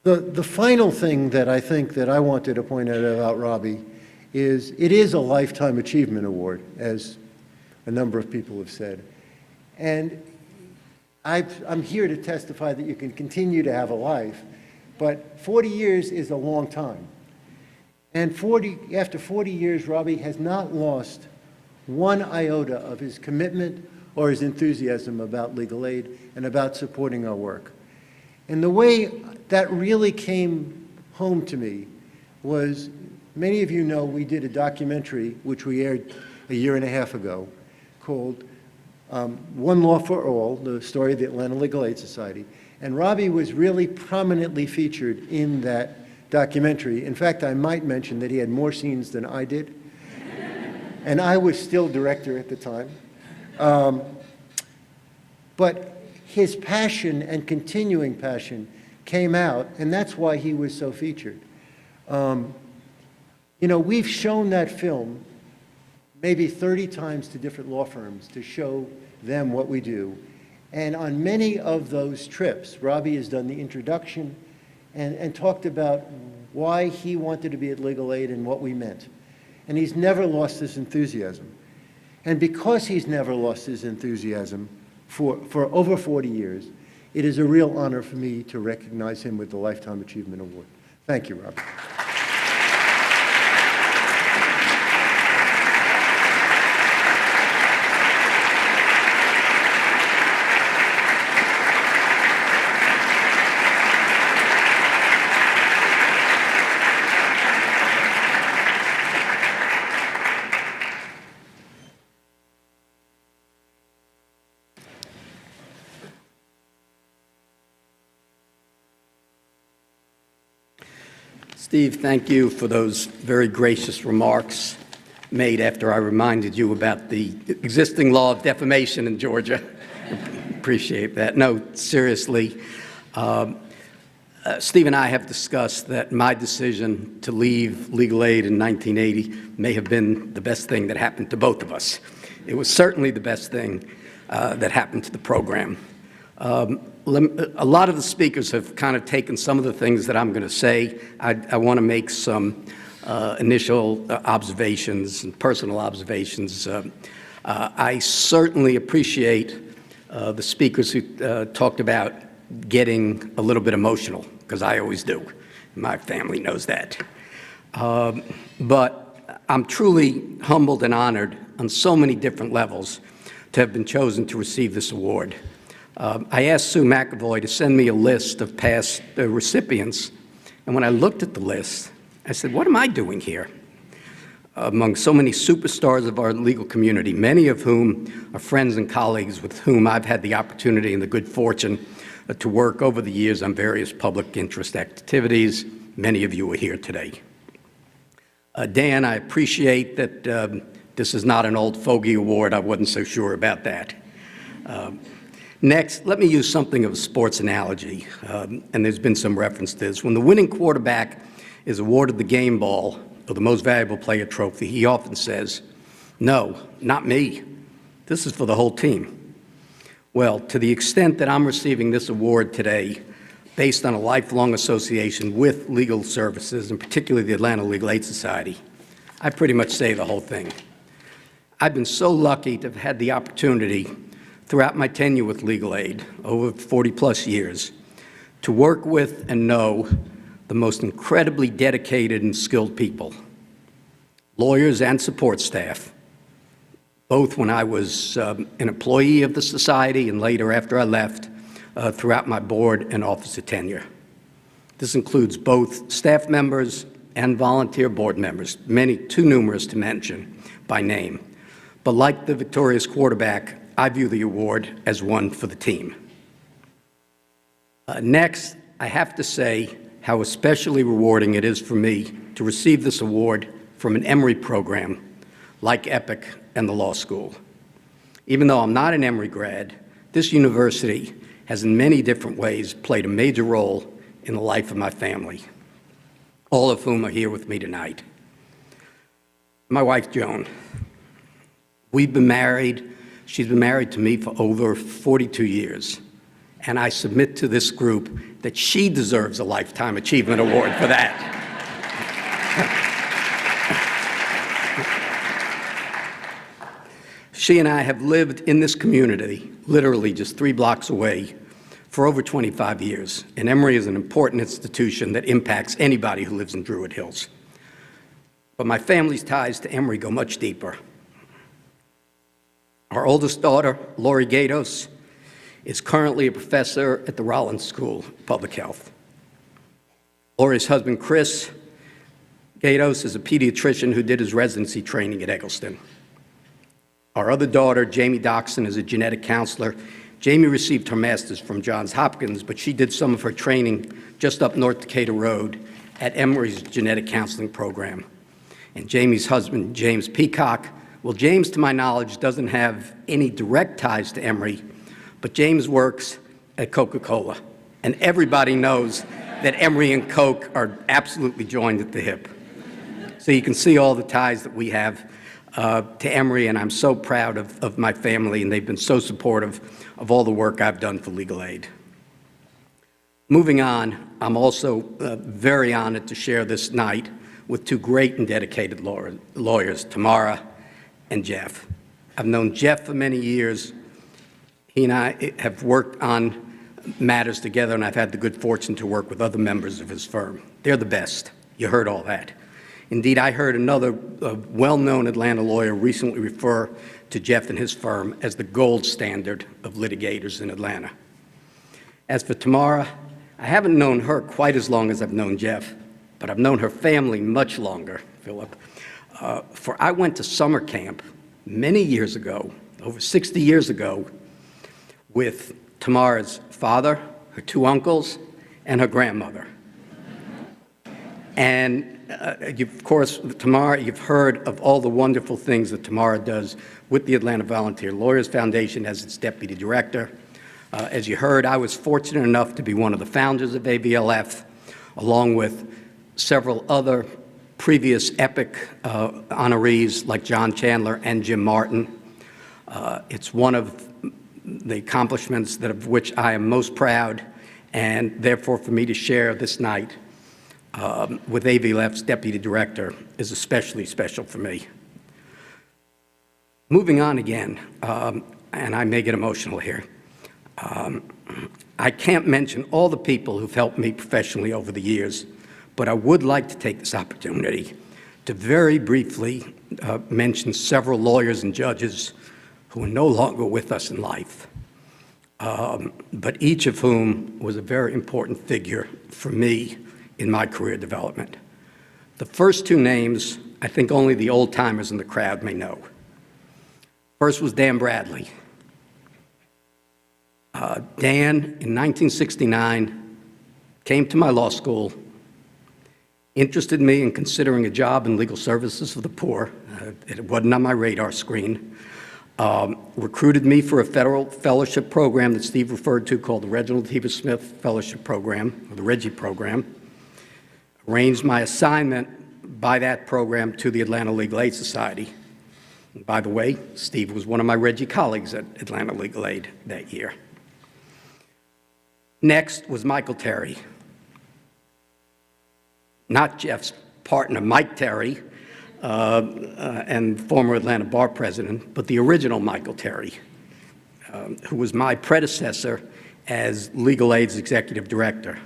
The final thing that I think that I wanted to point out about Robbie is it is a Lifetime Achievement Award, as a number of people have said. And I'm here to testify that you can continue to have a life, but 40 years is a long time. And after 40 years, Robbie has not lost one iota of his commitment or his enthusiasm about legal aid and about supporting our work. And the way that really came home to me was, many of you know we did a documentary which we aired a year and a half ago called One Law for All, the story of the Atlanta Legal Aid Society. And Robbie was really prominently featured in that documentary. In fact, I might mention that he had more scenes than I did. And I was still director at the time. But his passion and continuing passion came out, and that's why he was so featured. You know, we've shown that film maybe 30 times to different law firms to show them what we do. And on many of those trips, Robbie has done the introduction and talked about why he wanted to be at Legal Aid and what we meant. And he's never lost his enthusiasm. And because he's never lost his enthusiasm for over 40 years, it is a real honor for me to recognize him with the Lifetime Achievement Award. Thank you, Robbie. Steve, thank you for those very gracious remarks made after I reminded you about the existing law of defamation in Georgia. Appreciate that. No, seriously, Steve and I have discussed that my decision to leave legal aid in 1980 may have been the best thing that happened to both of us. It was certainly the best thing that happened to the program. A lot of the speakers have kind of taken some of the things that I'm going to say. I want to make some initial observations and personal observations. I certainly appreciate the speakers who talked about getting a little bit emotional, because I always do. My family knows that. But I'm truly humbled and honored on so many different levels to have been chosen to receive this award. I asked Sue McAvoy to send me a list of past recipients, and when I looked at the list, I said, what am I doing here? Among so many superstars of our legal community, many of whom are friends and colleagues with whom I've had the opportunity and the good fortune to work over the years on various public interest activities. Many of you are here today. Dan, I appreciate that this is not an old fogey award. I wasn't so sure about that. Next, let me use something of a sports analogy, and there's been some reference to this. When the winning quarterback is awarded the game ball or the most valuable player trophy, he often says, no, not me. This is for the whole team. Well, to the extent that I'm receiving this award today, based on a lifelong association with legal services, and particularly the Atlanta Legal Aid Society. I pretty much say the whole thing. I've been so lucky to have had the opportunity throughout my tenure with Legal Aid, over 40-plus years, to work with and know the most incredibly dedicated and skilled people, lawyers and support staff, both when I was an employee of the Society and later after I left, throughout my board and officer tenure. This includes both staff members and volunteer board members, many too numerous to mention by name. But like the victorious quarterback, I view the award as one for the team. Next, I have to say how especially rewarding it is for me to receive this award from an Emory program like EPIC and the law school. Even though I'm not an Emory grad, this university has in many different ways played a major role in the life of my family, all of whom are here with me tonight. My wife, Joan. We've been married. She's been married to me for over 42 years. And I submit to this group that she deserves a Lifetime Achievement Award for that. She and I have lived in this community, literally just 3 blocks away, for over 25 years. And Emory is an important institution that impacts anybody who lives in Druid Hills. But my family's ties to Emory go much deeper. Our oldest daughter, Lori Gatos, is currently a professor at the Rollins School of Public Health. Lori's husband, Chris Gatos, is a pediatrician who did his residency training at Eggleston. Our other daughter, Jamie Doxson, is a genetic counselor. Jamie received her master's from Johns Hopkins, but she did some of her training just up North Decatur Road at Emory's genetic counseling program. And Jamie's husband, James Peacock, well, James, to my knowledge, doesn't have any direct ties to Emory, but James works at Coca-Cola. And everybody knows that Emory and Coke are absolutely joined at the hip. So you can see all the ties that we have to Emory, and I'm so proud of my family, and they've been so supportive of all the work I've done for Legal Aid. Moving on, I'm also very honored to share this night with 2 great and dedicated lawyers, Tamara and Jeff. I've known Jeff for many years. He and I have worked on matters together, and I've had the good fortune to work with other members of his firm. They're the best. You heard all that. Indeed, I heard another well-known Atlanta lawyer recently refer to Jeff and his firm as the gold standard of litigators in Atlanta. As for Tamara, I haven't known her quite as long as I've known Jeff, but I've known her family much longer, Philip. For I went to summer camp many years ago, over 60 years ago, with Tamara's father, her 2 uncles, and her grandmother. And of course, Tamara, you've heard of all the wonderful things that Tamara does with the Atlanta Volunteer Lawyers Foundation as its deputy director. As you heard, I was fortunate enough to be one of the founders of AVLF, along with several other previous EPIC honorees like John Chandler and Jim Martin. It's one of the accomplishments of which I am most proud, and therefore for me to share this night with AVLF's deputy director is especially special for me. Moving on again, and I may get emotional here, I can't mention all the people who've helped me professionally over the years, but I would like to take this opportunity to very briefly mention several lawyers and judges who are no longer with us in life, but each of whom was a very important figure for me in my career development. The first 2 names, I think only the old-timers in the crowd may know. First was Dan Bradley. Dan, in 1969, came to my law school, interested me in considering a job in legal services for the poor. It wasn't on my radar screen. Recruited me for a federal fellowship program that Steve referred to called the Reginald Heber Smith Fellowship Program, or the REGI program. Arranged my assignment by that program to the Atlanta Legal Aid Society. And by the way, Steve was one of my REGI colleagues at Atlanta Legal Aid that year. Next was Michael Terry. Not Jeff's partner, Mike Terry, and former Atlanta Bar president, but the original Michael Terry, who was my predecessor as Legal Aid's executive director.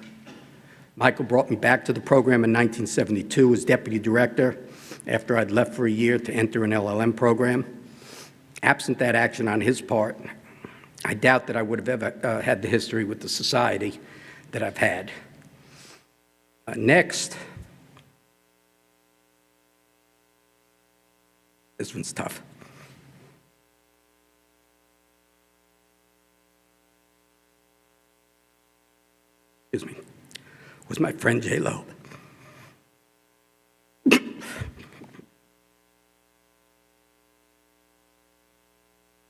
Michael brought me back to the program in 1972 as deputy director after I'd left for a year to enter an LLM program. Absent that action on his part, I doubt that I would have ever had the history with the society that I've had. Next, this one's tough. Excuse me, was my friend J. Loeb.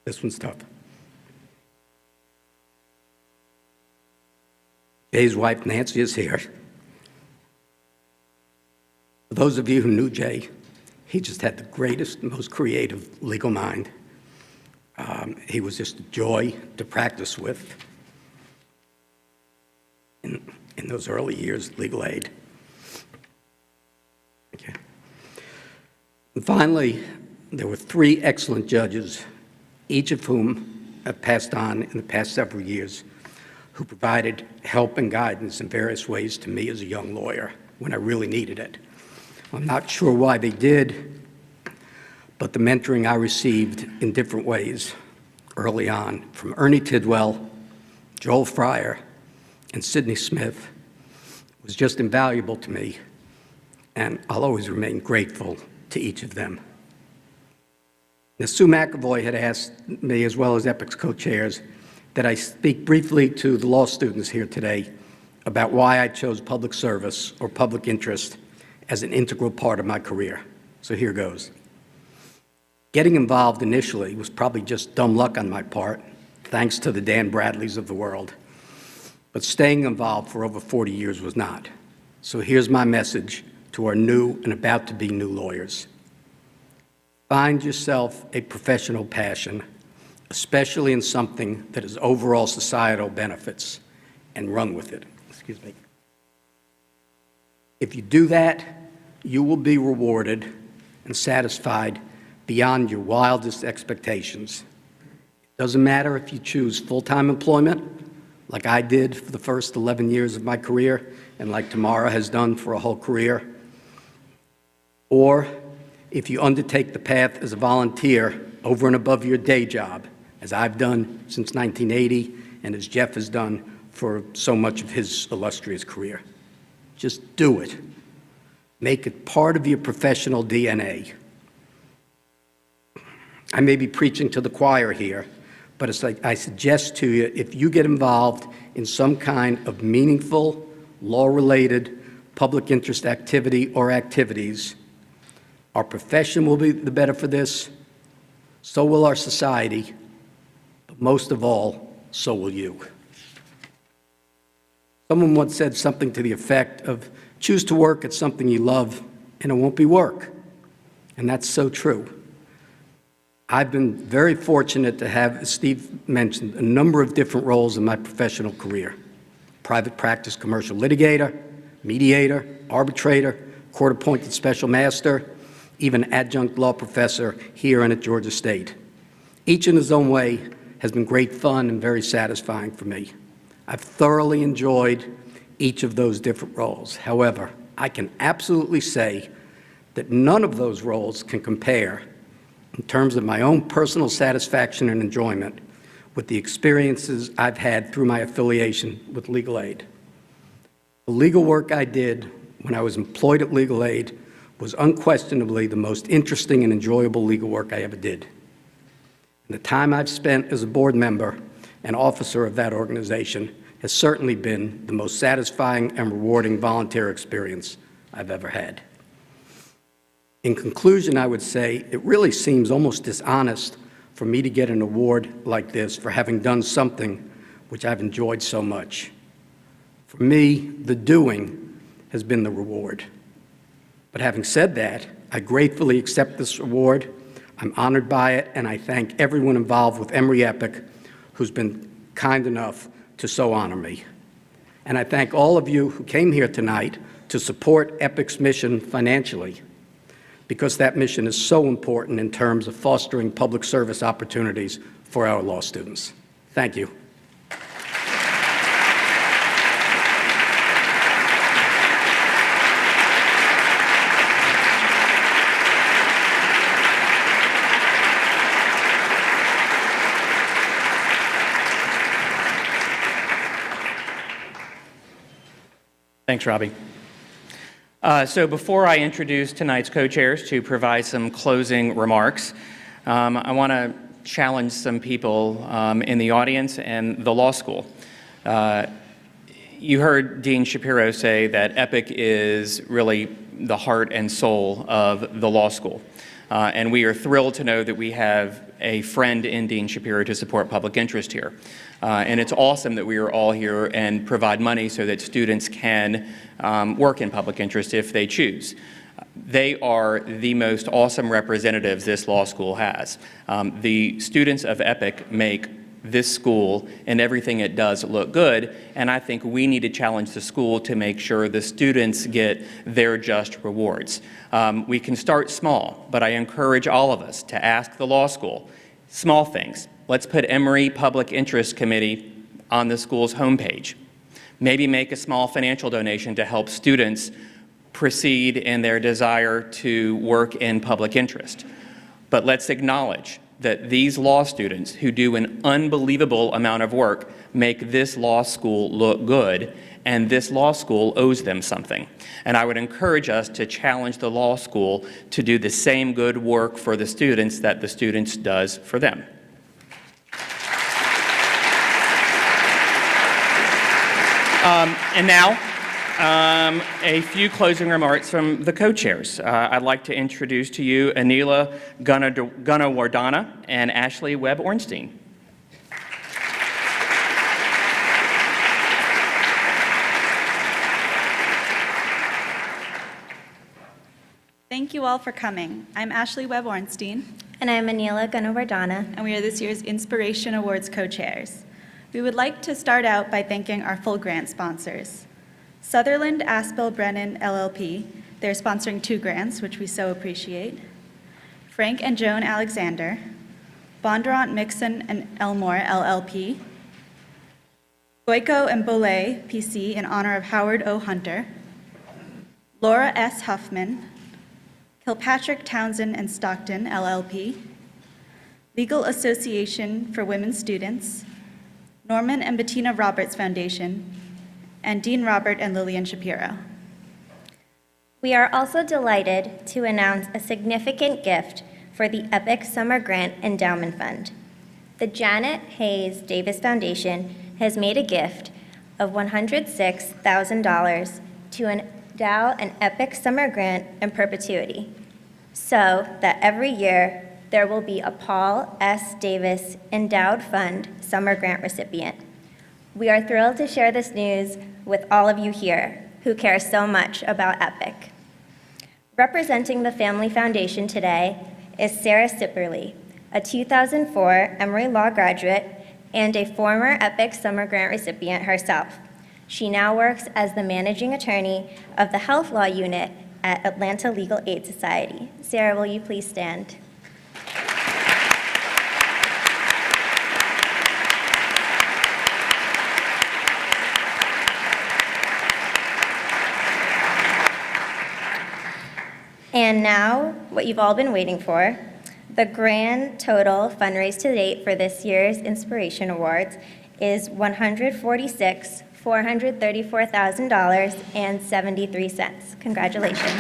This one's tough. Jay's wife, Nancy, is here. For those of you who knew Jay, he just had the greatest, most creative legal mind. He was just a joy to practice with in those early years, legal aid. Okay. And finally, there were 3 excellent judges, each of whom have passed on in the past several years, who provided help and guidance in various ways to me as a young lawyer when I really needed it. I'm not sure why they did, but the mentoring I received in different ways early on from Ernie Tidwell, Joel Fryer, and Sidney Smith was just invaluable to me, and I'll always remain grateful to each of them. Now, Sue McAvoy had asked me, as well as EPIC's co-chairs, that I speak briefly to the law students here today about why I chose public service or public interest as an integral part of my career. So here goes. Getting involved initially was probably just dumb luck on my part, thanks to the Dan Bradleys of the world. But staying involved for over 40 years was not. So here's my message to our new and about-to-be new lawyers. Find yourself a professional passion, especially in something that has overall societal benefits, and run with it. Excuse me. If you do that, you will be rewarded and satisfied beyond your wildest expectations. It doesn't matter if you choose full-time employment, like I did for the first 11 years of my career, and like Tamara has done for a whole career, or if you undertake the path as a volunteer over and above your day job, as I've done since 1980, and as Jeff has done for so much of his illustrious career. Just do it. Make it part of your professional DNA. I may be preaching to the choir here, but it's like I suggest to you, if you get involved in some kind of meaningful, law-related, public interest activity or activities, our profession will be the better for this, so will our society, but most of all, so will you. Someone once said something to the effect of, choose to work at something you love, and it won't be work. And that's so true. I've been very fortunate to have, as Steve mentioned, a number of different roles in my professional career. Private practice commercial litigator, mediator, arbitrator, court-appointed special master, even adjunct law professor here and at Georgia State. Each in his own way has been great fun and very satisfying for me. I've thoroughly enjoyed each of those different roles. However, I can absolutely say that none of those roles can compare in terms of my own personal satisfaction and enjoyment with the experiences I've had through my affiliation with Legal Aid. The legal work I did when I was employed at Legal Aid was unquestionably the most interesting and enjoyable legal work I ever did. And the time I've spent as a board member and officer of that organization has certainly been the most satisfying and rewarding volunteer experience I've ever had. In conclusion, I would say it really seems almost dishonest for me to get an award like this for having done something which I've enjoyed so much. For me, the doing has been the reward. But having said that, I gratefully accept this award. I'm honored by it, and I thank everyone involved with Emory Epic who's been kind enough to so honor me. And I thank all of you who came here tonight to support EPIC's mission financially, because that mission is so important in terms of fostering public service opportunities for our law students. Thank you. Thanks, Robbie. So before I introduce tonight's co-chairs to provide some closing remarks, I want to challenge some people in the audience and the law school. You heard Dean Shapiro say that EPIC is really the heart and soul of the law school. And we are thrilled to know that we have a friend in Dean Shapiro to support public interest here. And it's awesome that we are all here and provide money so that students can work in public interest if they choose. They are the most awesome representatives this law school has. The students of EPIC make this school and everything it does look good, and I think we need to challenge the school to make sure the students get their just rewards. We can start small, but I encourage all of us to ask the law school, small things. Let's put Emory Public Interest Committee on the school's homepage. Maybe make a small financial donation to help students proceed in their desire to work in public interest. But let's acknowledge that these law students who do an unbelievable amount of work make this law school look good, and this law school owes them something. And I would encourage us to challenge the law school to do the same good work for the students that the students does for them. And now, a few closing remarks from the co-chairs. I'd like to introduce to you Anila Gunawardana and Ashley Webb-Ornstein. Thank you all for coming. I'm Ashley Webb-Ornstein. And I'm Anila Gunawardana. And we are this year's Inspiration Awards co-chairs. We would like to start out by thanking our full grant sponsors. Sutherland Aspel Brennan LLP, they're sponsoring 2 grants, which we so appreciate. Frank and Joan Alexander, Bondurant Mixon and Elmore LLP, Goico and Bolle PC in honor of Howard O. Hunter, Laura S. Huffman, Kilpatrick Townsend and Stockton LLP, Legal Association for Women Students, Norman and Bettina Roberts Foundation, and Dean Robert and Lillian Shapiro. We are also delighted to announce a significant gift for the EPIC Summer Grant Endowment Fund. The Janet Hayes Davis Foundation has made a gift of $106,000 to endow an EPIC Summer Grant in perpetuity, so that every year there will be a Paul S. Davis Endowed Fund Summer Grant recipient. We are thrilled to share this news with all of you here who care so much about EPIC. Representing the Family Foundation today is Sarah Sipperly, a 2004 Emory Law graduate and a former EPIC Summer Grant recipient herself. She now works as the managing attorney of the Health Law Unit at Atlanta Legal Aid Society. Sarah, will you please stand? And now, what you've all been waiting for, the grand total fundraised to date for this year's Inspiration Awards is $146,434,073. Congratulations.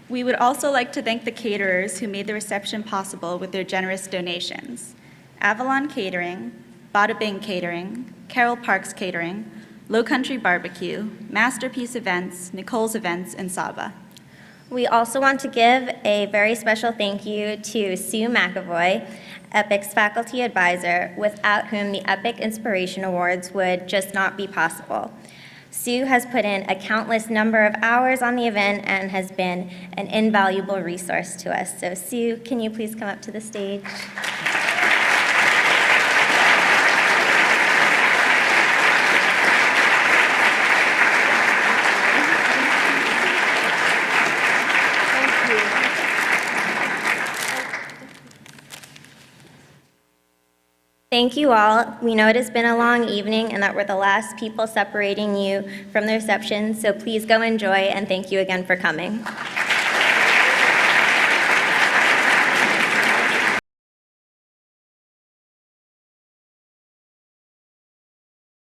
We would also like to thank the caterers who made the reception possible with their generous donations. Avalon Catering, Bada Bing Catering, Carroll Parks Catering, Low Country Barbecue, Masterpiece Events, Nicole's Events, and Saba. We also want to give a very special thank you to Sue McAvoy, EPIC's faculty advisor, without whom the EPIC Inspiration Awards would just not be possible. Sue has put in a countless number of hours on the event and has been an invaluable resource to us. So Sue, can you please come up to the stage? Thank you all. We know it has been a long evening and that we're the last people separating you from the reception, so please go enjoy, and thank you again for coming.